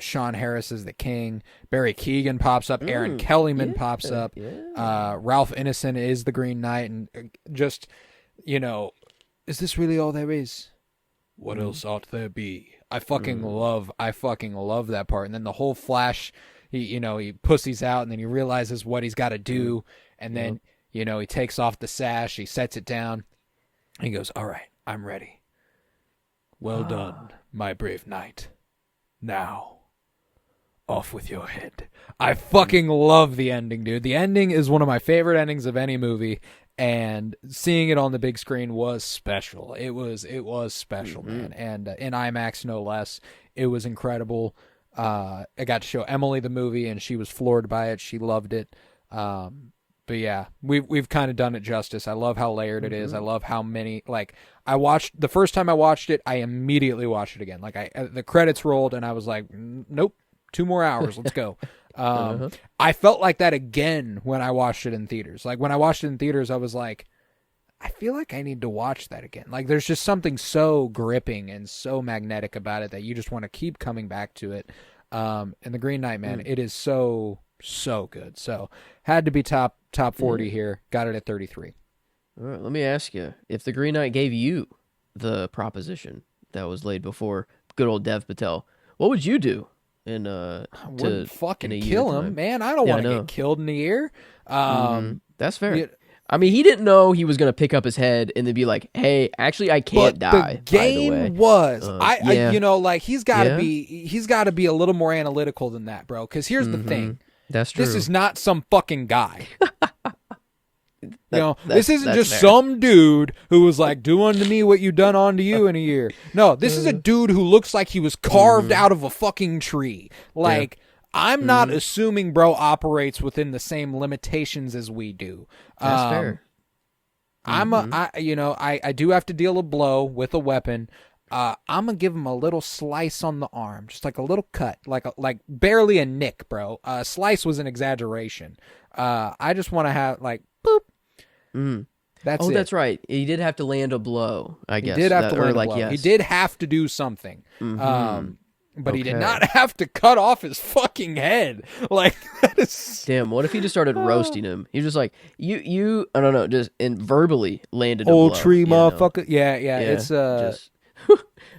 Sean Harris is the king. Barry Keoghan pops up. Aaron Kellyman pops up. Ralph Ineson is the Green Knight. And just, is this really all there is? What else ought there be? I fucking love that part. And then the whole Flash... He pussies out, and then he realizes what he's got to do, and then, he takes off the sash, he sets it down, and he goes, all right, I'm ready. Well done, my brave knight. Now, off with your head. I fucking love the ending, dude. The ending is one of my favorite endings of any movie, and seeing it on the big screen was special. It was special, man, and in IMAX no less. It was incredible. I got to show Emily the movie, and she was floored by it. She loved it. But yeah, we've kind of done it justice. I love how layered it is. I love how many, the first time I watched it, I immediately watched it again. The credits rolled, and I was like, nope, 2 more hours. Let's go. I felt like that again when I watched it in theaters. Like, when I watched it in theaters, I was like, I feel like I need to watch that again. Like, there's just something so gripping and so magnetic about it that you just want to keep coming back to it. And The Green Knight, man, it is so good. So, had to be top 40 here. Got it at 33. All right, let me ask you, if The Green Knight gave you the proposition that was laid before good old Dev Patel, what would you do? I wouldn't fucking kill him, man. I don't want to get killed in a year. That's fair. I mean, he didn't know he was going to pick up his head and then be like, hey, actually, I can't die. The game was, he's got to be a little more analytical than that, bro. Because here's the thing. That's true. This is not some fucking guy. This isn't just some dude who was like, do unto me what you done unto you in a year. No, this is a dude who looks like he was carved out of a fucking tree. I'm not assuming bro operates within the same limitations as we do. That's fair. I do have to deal a blow with a weapon. I'm gonna give him a little slice on the arm, just like a little cut, like barely a nick, bro. Slice was an exaggeration. I just want to have boop. That's it. That's right. He did have to land a blow. I guess he did have to land a blow. Yes. He did have to do something. But he did not have to cut off his fucking head. That is... Damn, what if he just started roasting him? He was just like, you, I don't know, just verbally landed a old blow, tree motherfucker. Yeah, it's, just,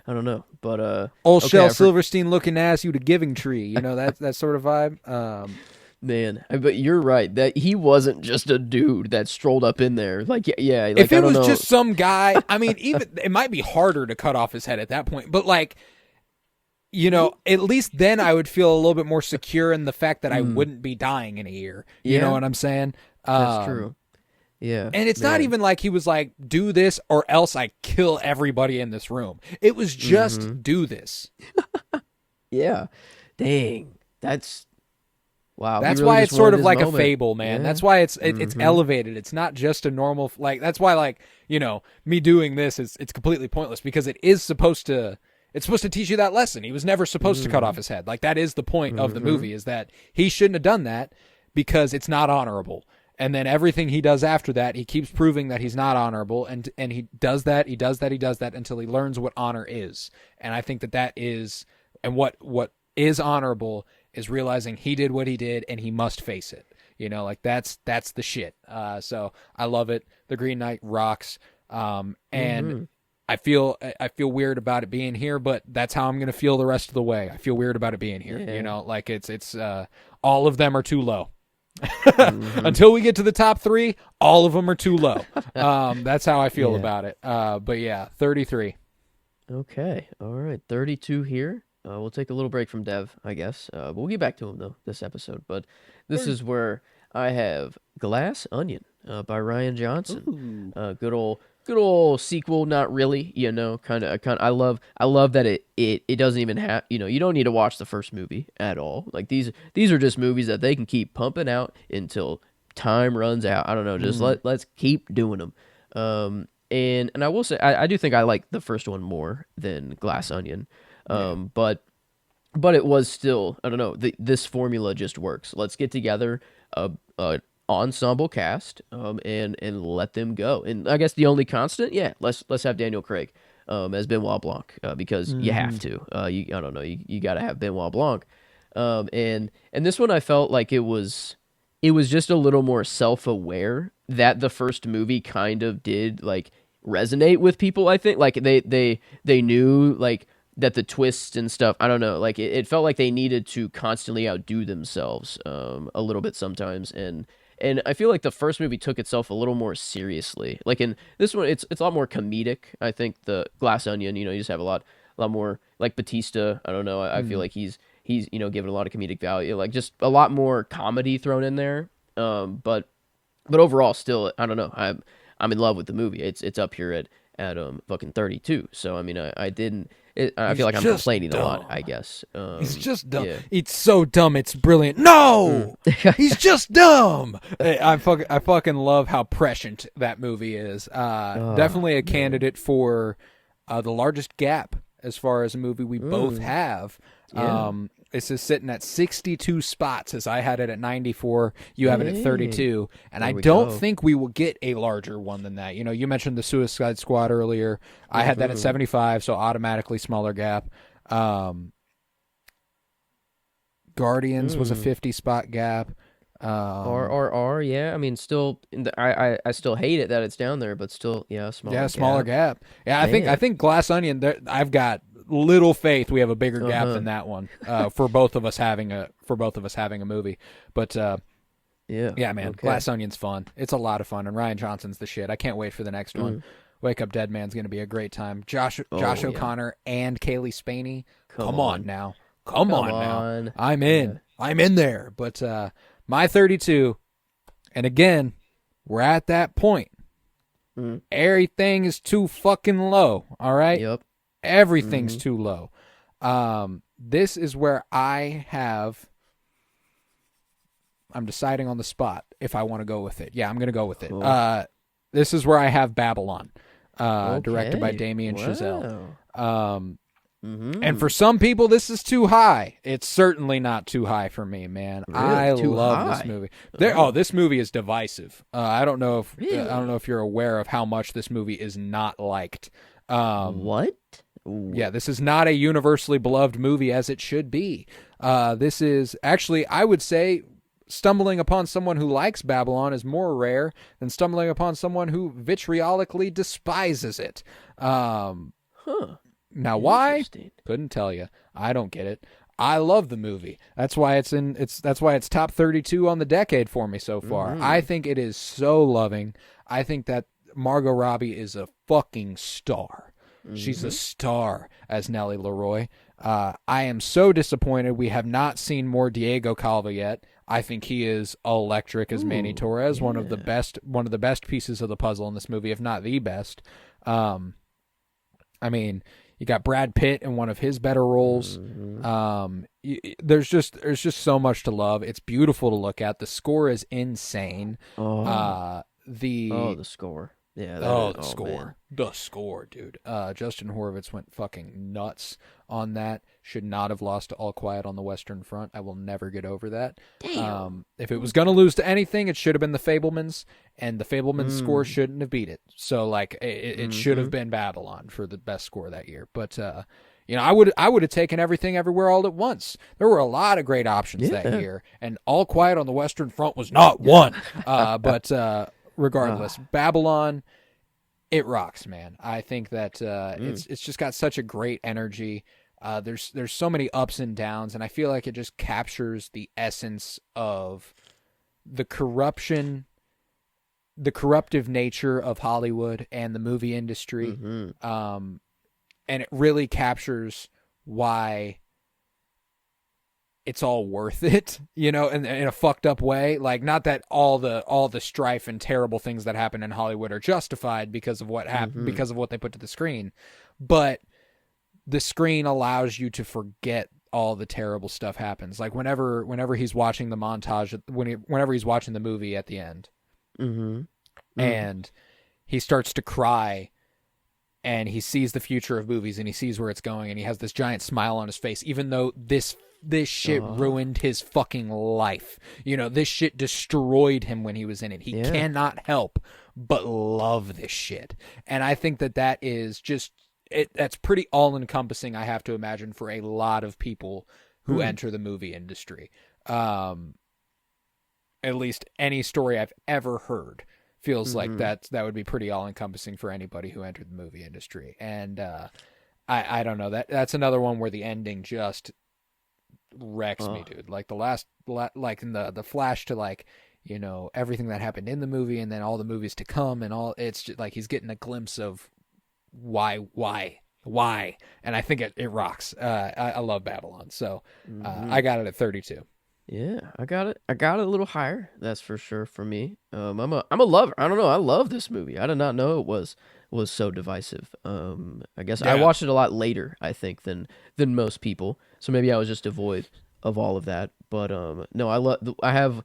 I don't know, but, old Shel Silverstein looking ass, you the giving tree. That sort of vibe. Man, but you're right, that he wasn't just a dude that strolled up in there. If it was just some guy, I mean, even, it might be harder to cut off his head at that point, but at least then I would feel a little bit more secure in the fact that I wouldn't be dying in a year. You know what I'm saying? That's true. Yeah. And it's not even like he was like, do this or else I kill everybody in this room. It was just do this. Yeah. Dang. That's Wow. That's he really why just it's sort wanted of his like moment. a fable, man. Yeah. That's why it's elevated. It's not just a normal, like, that's why, like, you know, me doing this is, it's completely pointless because it's supposed to teach you that lesson. He was never supposed to cut off his head. Like, that is the point of the movie, is that he shouldn't have done that because it's not honorable. And then everything he does after that, he keeps proving that he's not honorable, and he does that until he learns what honor is. And I think that is, and what is honorable is realizing he did what he did and he must face it. You know, like that's the shit. So I love it. The Green Knight rocks. And I feel weird about it being here, but that's how I'm gonna feel the rest of the way. I feel weird about it being here. You know, like it's all of them are too low. Until we get to the top 3, all of them are too low. That's how I feel about it. But yeah, 33. Okay. All right. 32 here. We'll take a little break from Dev, I guess. But we'll get back to him, though, this episode. But this is where I have Glass Onion by Ryan Johnson. Good old sequel, not really, you know, kind of. I love that it doesn't even have, you know, you don't need to watch the first movie at all. Like these are just movies that they can keep pumping out until time runs out. I don't know, just let's keep doing them. And I will say I do think I like the first one more than Glass Onion. But it was still, I don't know, this formula just works. Let's get together a ensemble cast and let them go. And I guess the only constant, let's have Daniel Craig as Benoit Blanc because you have to. I don't know, you got to have Benoit Blanc. And this one I felt like it was just a little more self-aware that the first movie kind of did like resonate with people. I think like they knew like that the twists and stuff, I don't know, like it felt like they needed to constantly outdo themselves a little bit sometimes, and I feel like the first movie took itself a little more seriously. Like in this one, it's a lot more comedic. I think the Glass Onion, you know, you just have a lot more like Batista. I don't know. I feel like he's you know given a lot of comedic value, like just a lot more comedy thrown in there. But overall, still, I don't know. I'm in love with the movie. It's up here at fucking 32. So I mean, I didn't. I feel like I'm complaining a lot, I guess. He's just dumb. Yeah. It's so dumb. It's brilliant. No, he's just dumb. I fucking love how prescient that movie is. Definitely a candidate for the largest gap as far as a movie we both have. Yeah. This is sitting at 62 spots as I had it at 94. You have it at 32. And I don't think we will get a larger one than that. You know, you mentioned the Suicide Squad earlier. I had that at 75, so automatically smaller gap. Guardians was a 50-spot gap. RRR, yeah. I mean, still, I still hate it that it's down there, but still, smaller. Yeah, smaller gap. Yeah, I think Glass Onion. I've got little faith we have a bigger gap than that one for both of us having a movie. But yeah, man, okay. Glass Onion's fun. It's a lot of fun, and Ryan Johnson's the shit. I can't wait for the next one. Wake Up Dead Man's going to be a great time. Josh O'Connor and Kaylee Spaney. Come on now. Come on now. I'm in. Yeah. I'm in there. But my 32, and again, we're at that point. Everything is too fucking low, all right? Yep. Everything's too low. This is where I'm deciding on the spot if I want to go with it. Yeah, I'm going to go with it. Cool. This is where I have Babylon, directed by Damien Chazelle. And for some people, this is too high. It's certainly not too high for me, man. Really? I love this movie. This movie is divisive. I don't know if you're aware of how much this movie is not liked. What? Ooh. Yeah, this is not a universally beloved movie as it should be. This is actually, I would say, stumbling upon someone who likes Babylon is more rare than stumbling upon someone who vitriolically despises it. Now, why? Couldn't tell you. I don't get it. I love the movie. That's why it's top 32 on the decade for me so far. I think it is so loving. I think that Margot Robbie is a fucking star. She's a star as Nellie Leroy. I am so disappointed we have not seen more Diego Calva yet. I think he is electric as Manny Torres, one of the best pieces of the puzzle in this movie, if not the best. I mean, You got Brad Pitt in one of his better roles. There's just so much to love. It's beautiful to look at. The score is insane. The score. Yeah. The score. Man. The score, dude. Justin Horowitz went fucking nuts on that. Should not have lost to All Quiet on the Western Front. I will never get over that. Damn. If it was going to lose to anything, it should have been The Fabelmans, and The Fabelmans score shouldn't have beat it. So, like, it should have been Babylon for the best score that year. But, I would have taken Everything Everywhere All at Once. There were a lot of great options that year, and All Quiet on the Western Front was not one. But regardless, Babylon, it rocks, man. I think that it's just got such a great energy. There's so many ups and downs, and I feel like it just captures the essence of the corruptive nature of Hollywood and the movie industry. And it really captures why it's all worth it, in a fucked up way. Like, not that all the strife and terrible things that happen in Hollywood are justified because of what happened, because of what they put to the screen, but the screen allows you to forget all the terrible stuff happens. Like whenever he's watching the montage, whenever he's watching the movie at the end, and he starts to cry, and he sees the future of movies, and he sees where it's going, and he has this giant smile on his face, even though this shit ruined his fucking life. This shit destroyed him when he was in it. He cannot help but love this shit. And I think that is just that's pretty all-encompassing, I have to imagine, for a lot of people who enter the movie industry. At least any story I've ever heard feels like that would be pretty all-encompassing for anybody who entered the movie industry. And I don't know, that's another one where the ending just wrecks me, dude. Like like in the flash to, like, everything that happened in the movie, and then all the movies to come, and all, it's just like he's getting a glimpse of why, and I think it rocks. I love Babylon, so I got it at 32. Yeah, I got it a little higher, that's for sure, for me. I'm a lover. I don't know, I love this movie. I did not know it was so divisive. I guess I watched it a lot later, I think, than most people, so maybe I was just devoid of all of that. But no, I have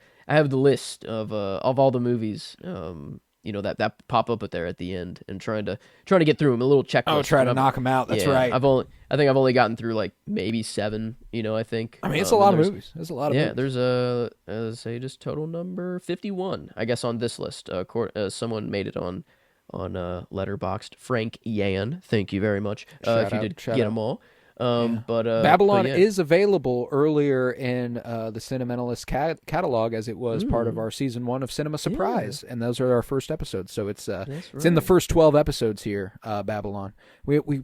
the list of all the movies that pop up there at the end, and trying to get through them, a little checklist. Oh, try to knock them out. That's right. I think I've only gotten through like maybe 7. I think. I mean, it's a lot of movies. There's a lot of movies. Yeah, there's say just total number 51, I guess, on this list. Someone made it on Letterboxd. Frank Yan, thank you very much. If you did get them all. But Babylon is available earlier in the Cinementalists catalog, as it was part of our season 1 of Cinema Surprise, and those are our first episodes. So it's in the first 12 episodes here. Babylon. We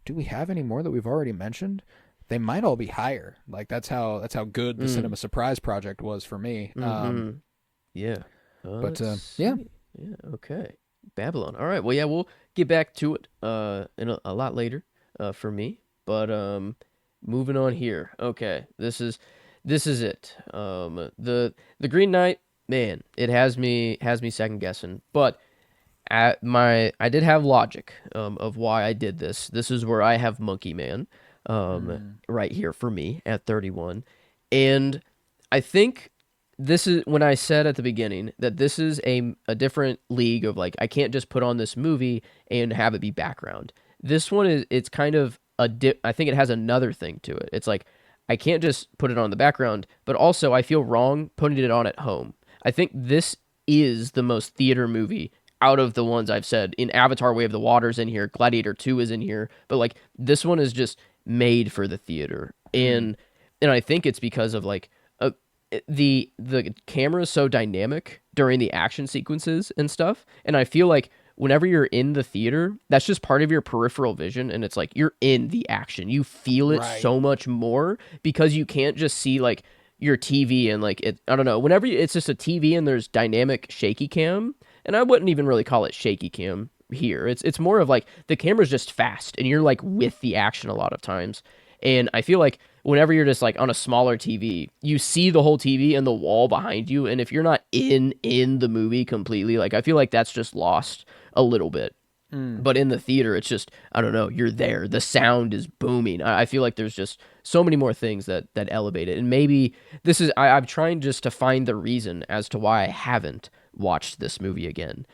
do we have any more that we've already mentioned? They might all be higher. Like that's how good the Cinema Surprise project was for me. Yeah. Yeah. Okay. Babylon. All right. Well, yeah, we'll get back to it in a lot later for me. But moving on here. Okay, this is it. The Green Knight, man, it has me second guessing. But I did have logic of why I did this. This is where I have Monkey Man right here for me at 31. And I think this is when I said at the beginning that this is a different league of, like, I can't just put on this movie and have it be background. This one it's kind of I think it has another thing to it. It's like, I can't just put it on the background, but also I feel wrong putting it on at home. I think this is the most theater movie out of the ones I've said. In Avatar, Way of the Water's in here, Gladiator 2 is in here, but like this one is just made for the theater. And I think it's because of like the camera is so dynamic during the action sequences and stuff, and I feel like whenever you're in the theater, that's just part of your peripheral vision, and it's like you're in the action. You feel it so much more because you can't just see like your TV and like it. I don't know. Whenever it's just a TV and there's dynamic shaky cam, and I wouldn't even really call it shaky cam here. It's more of like the camera's just fast and you're like with the action a lot of times. And I feel like whenever you're just like on a smaller TV, you see the whole TV and the wall behind you, and if you're not in the movie completely, like I feel like that's just lost a little bit. But in the theater, it's just, I don't know, you're there. The sound is booming. I feel like there's just so many more things that elevate it. And maybe this is, I'm trying just to find the reason as to why I haven't watched this movie again.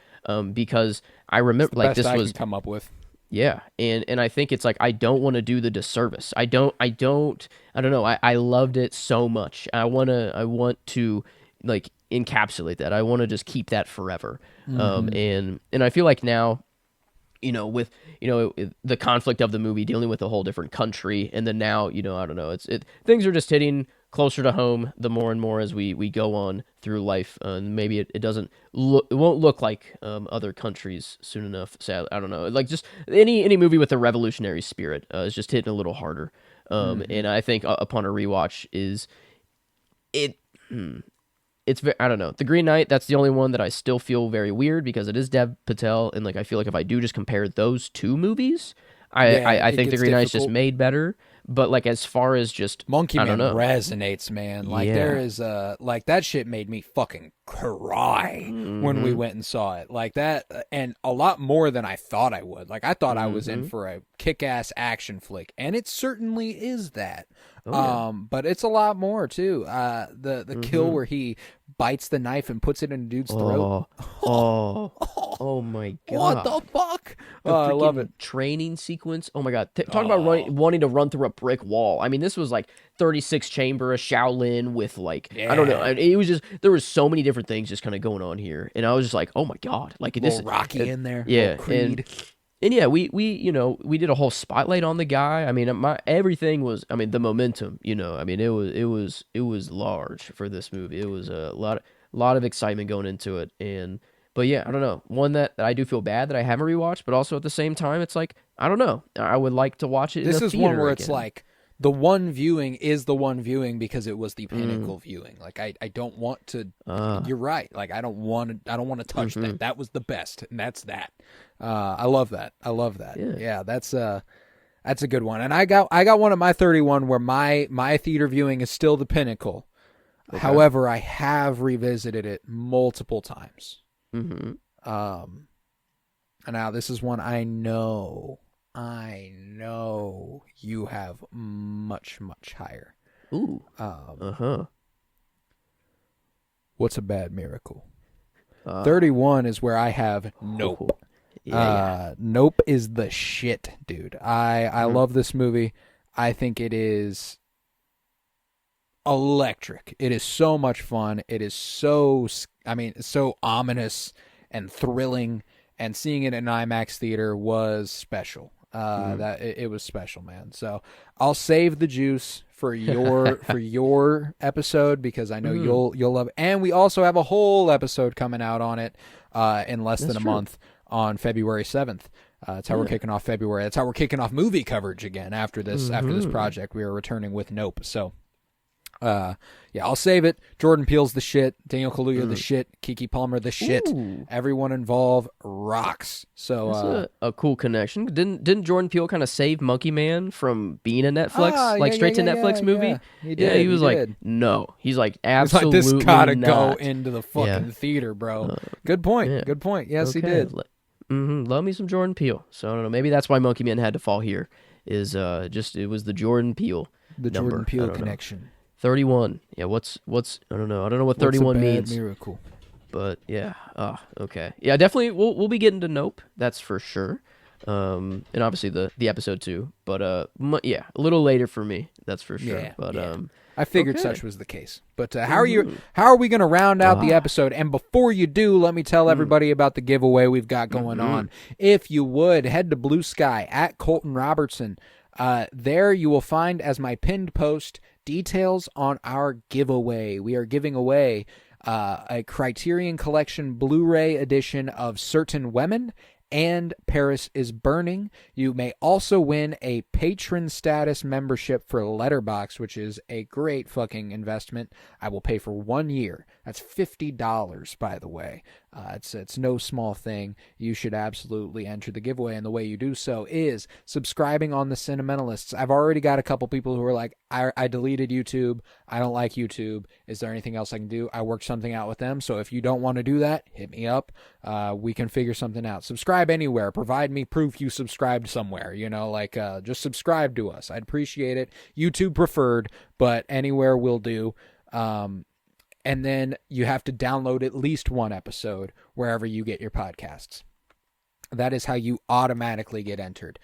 Because I remember, The like, best this I was, can come up with. yeah. And I think it's like, I don't want to do the disservice. I don't know. I loved it so much. I want to, like, encapsulate that. I want to just keep that forever. And I feel like now, with the conflict of the movie dealing with a whole different country, and then now, I don't know, things are just hitting closer to home the more and more as we go on through life, and maybe it won't look like other countries soon enough. Sad, I don't know, like just any movie with a revolutionary spirit is just hitting a little harder. And I think upon a rewatch is it. It's very, I don't know. The Green Knight, that's the only one that I still feel very weird because it is Dev Patel, and like I feel like if I do just compare those two movies, I think The Green Knight's just made better. But like as far as just Monkey I Man don't know. resonates, man. Like there is like that shit made me fucking cry when we went and saw it. Like that, and a lot more than I thought I would. Like I thought I was in for a kick-ass action flick, and it certainly is that. But it's a lot more too. The kill where he bites the knife and puts it in a dude's throat. Oh my god! What the fuck? I love it. Training sequence. Oh my god! Talk about wanting to run through a brick wall. I mean, this was like 36 chamber, a Shaolin with like I don't know. It was just there was so many different things just kind of going on here, and I was just like, oh my god! Like this Rocky in there. Yeah, Creed. And yeah, we we did a whole spotlight on the guy. I mean, everything was. I mean, the momentum. I mean, it was large for this movie. It was a lot of excitement going into it. But yeah, I don't know. One that I do feel bad that I haven't rewatched, but also at the same time, it's like I don't know. I would like to watch it. This in a is one where again. It's like the one viewing is the one viewing because it was the pinnacle viewing. Like I don't want to. You're right. Like I don't want to touch that. That was the best, and that's that. I love that. Yeah, that's a good one. And I got one at my 31 where my theater viewing is still the pinnacle. Okay. However, I have revisited it multiple times. And now this is one I know you have much higher. Ooh. What's a Bad Miracle? 31 is where I have Nope. Nope is the shit, dude. I love this movie. I think it is electric. It is so much fun. It is so ominous and thrilling, and seeing it in IMAX theater was special. That it was special, man. So I'll save the juice for your episode because I know you'll love it. And we also have a whole episode coming out on it in less than a month on February 7th. That's how we're kicking off February. That's how we're kicking off movie coverage again after this project. We are returning with Nope. So I'll save it. Jordan Peele's the shit. Daniel Kaluuya the shit. Kiki Palmer the shit. Ooh. Everyone involved rocks. So that's a cool connection. Didn't Jordan Peele kind of save Monkey Man from being a Netflix straight to Netflix movie? Yeah. He did. He was like, no. He's like, absolutely this gotta not. go into the fucking theater, bro. Good point. Yeah. Good point. Yes, okay. He did. Love me some Jordan Peele. So I don't know. Maybe that's why Monkey Man had to fall here. It was the Jordan Peele. Jordan Peele connection. 31. Yeah, what's I don't know. I don't know what 31 means. Miracle. But yeah. Okay. Yeah, definitely we'll be getting to Nope. That's for sure. And obviously the episode too. But a little later for me. That's for sure. Yeah, but I figured such was the case. But how are we going to round out the episode? And before you do, let me tell everybody about the giveaway we've got going on. If you would, head to Blue Sky at Colton Robertson. There you will find as my pinned post details on our giveaway. We are giving away a Criterion Collection Blu-ray edition of Certain Women and Paris is Burning. You may also win a patron status membership for Letterboxd, which is a great fucking investment. I will pay for 1 year. That's $50, by the way. It's no small thing. You should absolutely enter the giveaway, and the way you do so is subscribing on the Cinementalists. I've already got a couple people who are like, I deleted YouTube. I don't like YouTube. Is there anything else I can do? I worked something out with them, so if you don't want to do that, hit me up. We can figure something out. Subscribe subscribe anywhere. Provide me proof you subscribed somewhere. Just subscribe to us. I'd appreciate it. YouTube preferred, but anywhere will do. And then you have to download at least one episode wherever you get your podcasts. That is how you automatically get entered.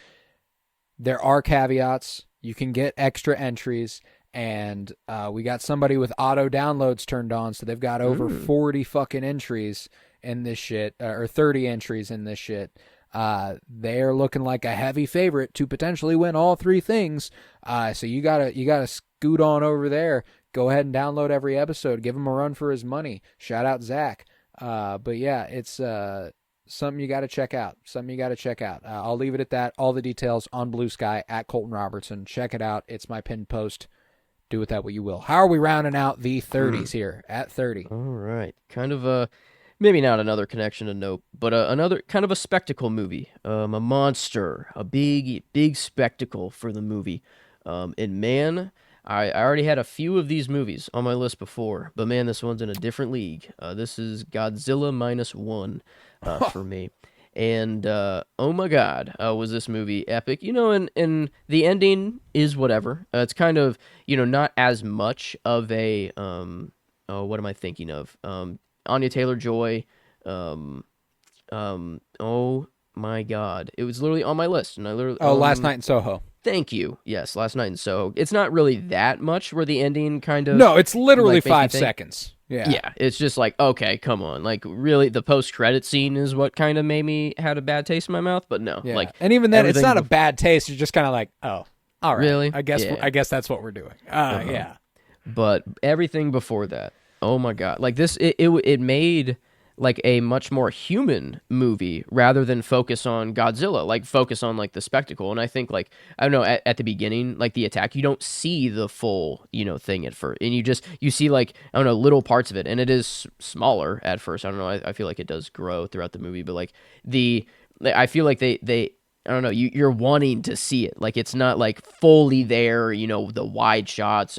There are caveats. You can get extra entries, and we got somebody with auto downloads turned on, so they've got over 40 fucking entries in this shit, or 30 entries in this shit. They're looking like a heavy favorite to potentially win all three things. So you gotta scoot on over there. Go ahead and download every episode. Give him a run for his money. Shout out Zach. But yeah, it's something you got to check out. I'll leave it at that. All the details on Blue Sky at Colton Robertson. Check it out. It's my pinned post. Do with that what you will. How are we rounding out the 30s here at 30? All right. Kind of maybe not another connection to note, but another kind of a spectacle movie. A monster, a big spectacle for the movie. And man, I already had a few of these movies on my list before, but man, this one's in a different league. This is Godzilla -1 for me. And oh my God, was this movie epic? And the ending is whatever. It's kind of, not as much of a, what am I thinking of? Anya Taylor-Joy. Oh my God, it was literally on my list, and I literally. Last Night in Soho. Thank you. Yes, Last Night in Soho. It's not really that much where the ending kind of... No, it's literally 5 seconds. Yeah. Yeah, it's just like, okay, come on. Like, really, the post-credit scene is what kind of made me had a bad taste in my mouth, but no. Yeah. Like, and even then, it's not a bad taste. You're just kind of like, oh, all right. Really? I guess that's what we're doing. Yeah. But everything before that, oh my God. Like, this, it made... like a much more human movie rather than focus on Godzilla, like focus on like the spectacle. And I think like, I don't know, at the beginning, like the attack, you don't see the full, thing at first. And you see like, I don't know, little parts of it. And it is smaller at first. I don't know. I feel like it does grow throughout the movie, but like I feel like they I don't know, you're wanting to see it. Like it's not like fully there, the wide shots,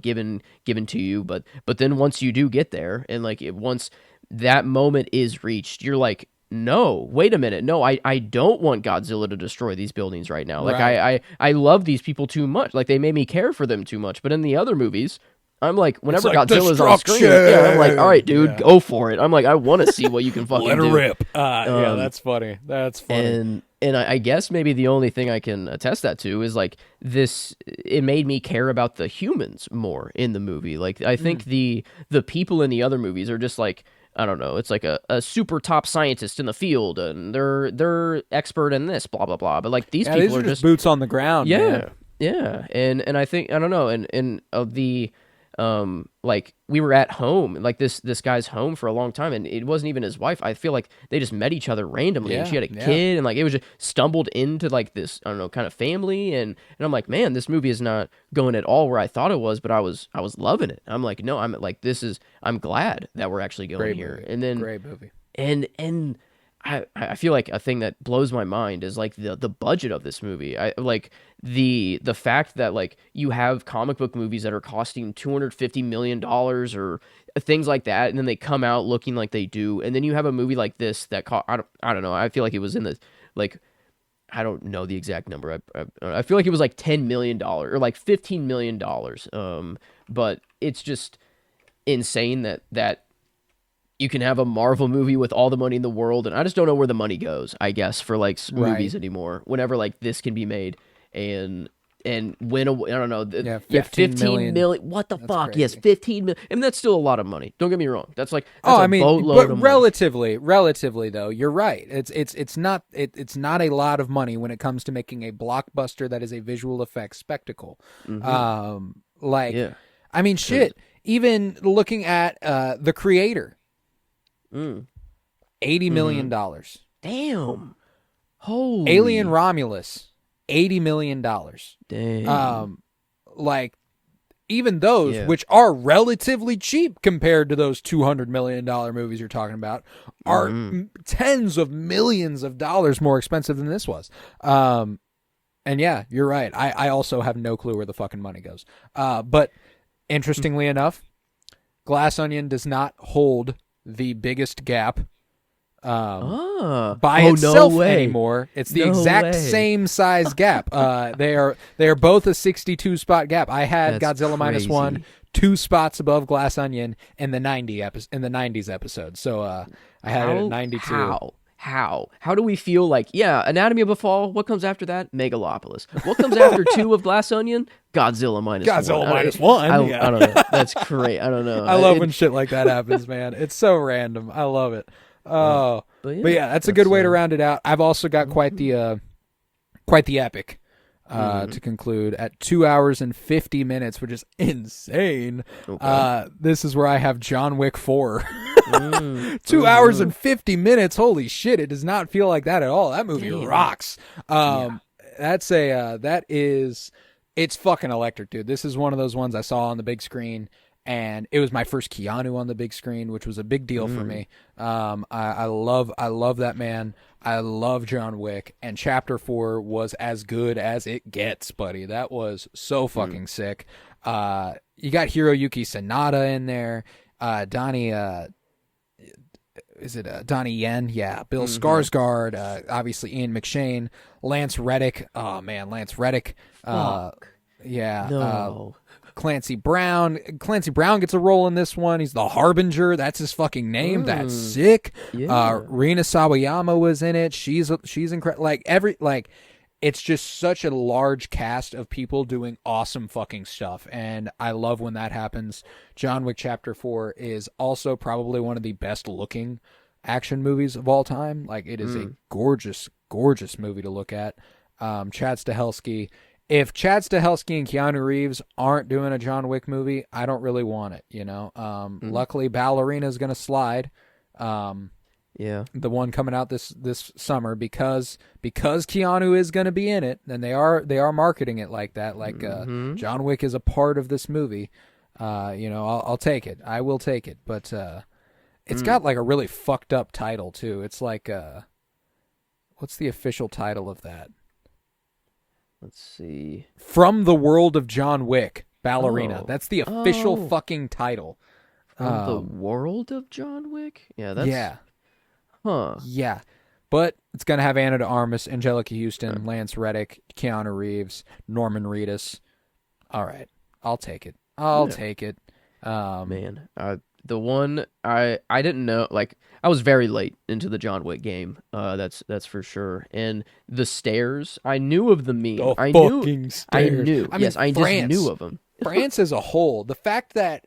given to you. But then once you do get there and like once that moment is reached, you're like, no, wait a minute. No, I don't want Godzilla to destroy these buildings right now. Like right. I love these people too much. Like they made me care for them too much. But in the other movies, I'm like, whenever like Godzilla's on screen, I'm like, all right, dude, go for it. I'm like, I want to see what you can fucking Let her do. rip. Yeah, that's funny. And I guess maybe the only thing I can attest that to is like this. It made me care about the humans more in the movie. Like I think the people in the other movies are just like, I don't know. It's like a super top scientist in the field, and they're expert in this, blah blah blah. But like these people these are just boots on the ground. Yeah, man. And I think I don't know. And the like we were at home, like this guy's home for a long time, and it wasn't even his wife. I feel like they just met each other randomly, and she had a kid, and like it was just stumbled into like this, I don't know, kind of family, and I'm like, man, this movie is not going at all where I thought it was, but I was loving it. I'm like, no, I'm like, I'm glad that we're actually going Great here. movie. And then Great movie. And I feel like a thing that blows my mind is like the budget of this movie. I like the fact that like you have comic book movies that are costing $250 million or things like that, and then they come out looking like they do, and then you have a movie like this that I don't know. I feel like it was in the like, I don't know the exact number. I feel like it was like $10 million or like $15 million. But it's just insane that you can have a Marvel movie with all the money in the world, and I just don't know where the money goes, I guess, for like movies anymore. Whenever like this can be made and win I don't know, 15 million. What the That's fuck? crazy. Yes, 15 million. I mean, that's still a lot of money. Don't get me wrong. That's like but of relatively though, you're right. It's not a lot of money when it comes to making a blockbuster that is a visual effects spectacle. Yeah. I mean, shit. Even looking at The Creator. $80 million. Damn. Holy. Alien Romulus, $80 million. Damn. Like even those, which are relatively cheap compared to those $200 million movies you're talking about, are tens of millions of dollars more expensive than this was. And yeah, you're right. I also have no clue where the fucking money goes. But interestingly enough, Glass Onion does not hold the biggest gap by no itself way. anymore. It's the No exact way. same size gap. They are both a 62 spot gap. I had That's Godzilla crazy. -1 2 spots above Glass Onion in the 90s episode. So I had it at 92. How do we feel like, yeah, Anatomy of a Fall, what comes after that? Megalopolis. What comes after 2 of Glass Onion? Godzilla -1. Godzilla -1. I don't know. That's great. I don't know. I love when shit like that happens, man. It's so random. I love it. Oh, but yeah, that's a good way to round it out. I've also got quite the epic to conclude at 2 hours and 50 minutes, which is insane. Okay. This is where I have John Wick 4. 2 hours and 50 minutes. Holy shit! It does not feel like that at all. That movie rocks. It's fucking electric, dude. This is one of those ones I saw on the big screen. And it was my first Keanu on the big screen, which was a big deal for me. I love that man. I love John Wick, and Chapter 4 was as good as it gets, buddy. That was so fucking sick. You got Hiroyuki Sanada in there. Donnie Yen? Yeah. Bill Skarsgård. Obviously Ian McShane. Lance Reddick. Oh man, Lance Reddick. Yeah. No. Clancy Brown. Clancy Brown gets a role in this one. He's the Harbinger. That's his fucking name. That's sick. Yeah. Rina Sawayama was in it. She's incredible. It's just such a large cast of people doing awesome fucking stuff, and I love when that happens. John Wick Chapter 4 is also probably one of the best looking action movies of all time. Like, it is a gorgeous, gorgeous movie to look at. Chad Stahelski. If Chad Stahelski and Keanu Reeves aren't doing a John Wick movie, I don't really want it, you know? Luckily, Ballerina is going to slide. Yeah. The one coming out this summer because Keanu is going to be in it, and they are marketing it like that. Like, John Wick is a part of this movie. I'll take it. I will take it. But it's got like a really fucked up title too. It's like, what's the official title of that? Let's see. From the World of John Wick, Ballerina. That's the official fucking title. From the World of John Wick? Yeah, that's... Yeah. Huh. Yeah. But it's going to have Anna de Armas, Angelica Houston, Lance Reddick, Keanu Reeves, Norman Reedus. All right. I'll take it. I'll take it. Man, the one I didn't know, like, I was very late into the John Wick game. That's for sure. And the stairs, I knew of the meme. I knew. I mean, yes, I just knew of them. France as a whole, the fact that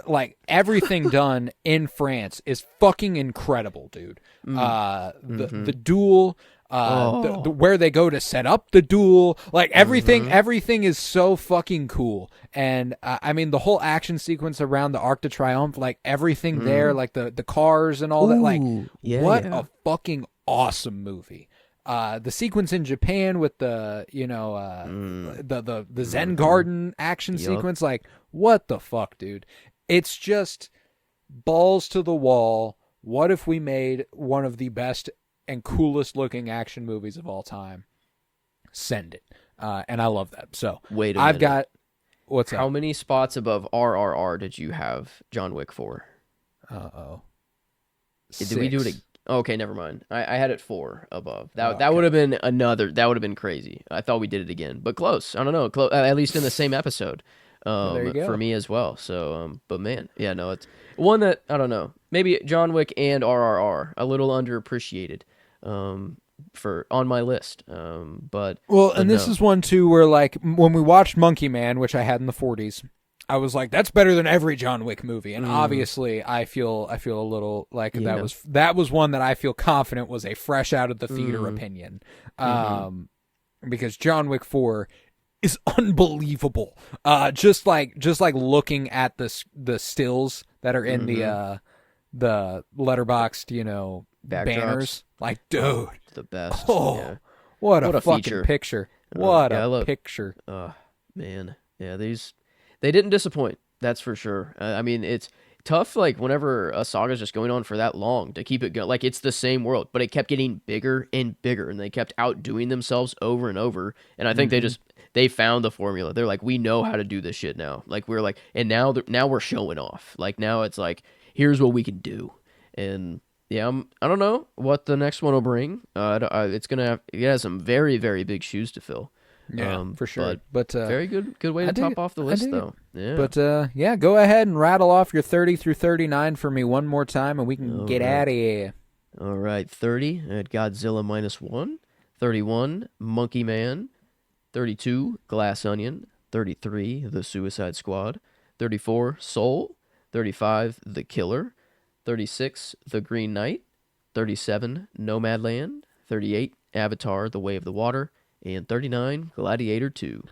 like everything done in France is fucking incredible, dude. The duel, where they go to set up the duel, like everything is so fucking cool. And I mean, the whole action sequence around the Arc de Triomphe, like everything there, like the cars and all that, like what a fucking awesome movie. The sequence in Japan with the Zen Garden action sequence, like what the fuck, dude? It's just balls to the wall. What if we made one of the best and coolest looking action movies of all time? Send it. And I love that. So wait a minute. I've got, what's How up? many spots above RRR did you have John Wick for? Did we do it? Okay, never mind. I had it 4 above. That would have been another. That would have been crazy. I thought we did it again, but close. I don't know. At least in the same episode. There you go. For me as well. So, but man, yeah, no, it's one that I don't know. Maybe John Wick and RRR, a little underappreciated, for on my list. But this is one too where like when we watched Monkey Man, which I had in the 40s, I was like, that's better than every John Wick movie. And obviously, I feel a little like that was one that I feel confident was a fresh out of the theater opinion, because John Wick 4 is unbelievable. Just like looking at the stills that are in the letterboxed, banners. Like, dude, the best. What a fucking feature. Picture. What a picture. Man, yeah, they didn't disappoint. That's for sure. I mean, it's tough. Like whenever a saga's just going on for that long to keep it going, like it's the same world, but it kept getting bigger and bigger, and they kept outdoing themselves over and over. And I think they found the formula. They're like, we know how to do this shit now. Like we're like, and now we're showing off. Like now it's like, here's what we can do. And Yeah, I don't know what the next one will bring. It has some very, very big shoes to fill. Yeah, for sure. But But very good way to top off the list, though. Yeah. But yeah, go ahead and rattle off your 30 through 39 for me one more time, and we can get out of here. All right, 30 at Godzilla -1, 31 Monkey Man, 32 Glass Onion, 33 The Suicide Squad, 34 Soul, 35 The Killer, 36 The Green Knight, 37 Nomadland, 38 Avatar: The Way of the Water, and 39 Gladiator 2.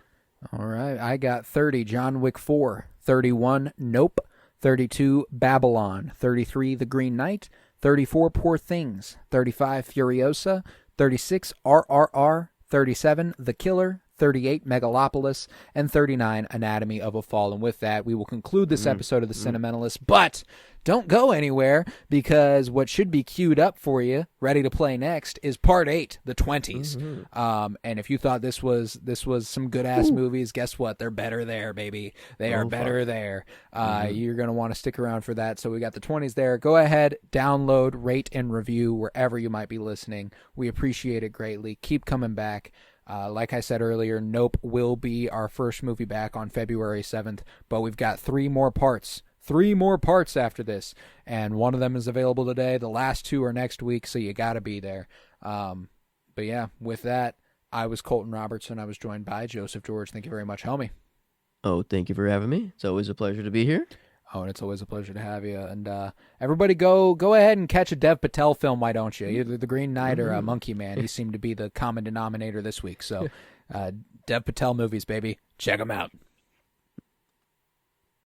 All right, I got 30 John Wick 4, 31 Nope, 32 Babylon, 33 The Green Knight, 34 Poor Things, 35 Furiosa, 36 RRR, 37 The Killer, 38 Megalopolis, and 39 Anatomy of a Fall. And with that, we will conclude this episode of The Cinementalists. But don't go anywhere, because what should be queued up for you, ready to play next, is Part 8, the 20s. And if you thought this was some good-ass movies, guess what? They're better there, baby. They are better there. You're going to want to stick around for that. So we got the 20s there. Go ahead, download, rate, and review wherever you might be listening. We appreciate it greatly. Keep coming back. Like I said earlier, Nope will be our first movie back on February 7th, but we've got 3 more parts. 3 more parts after this, and one of them is available today. The last 2 are next week, so you got to be there. But yeah, with that, I was Colton Robertson. I was joined by Joseph George. Thank you very much, Helmy. Oh, thank you for having me. It's always a pleasure to be here. Oh, and it's always a pleasure to have you. And everybody go ahead and catch a Dev Patel film, why don't you? Either The Green Knight or Monkey Man. He seemed to be the common denominator this week. So Dev Patel movies, baby. Check them out.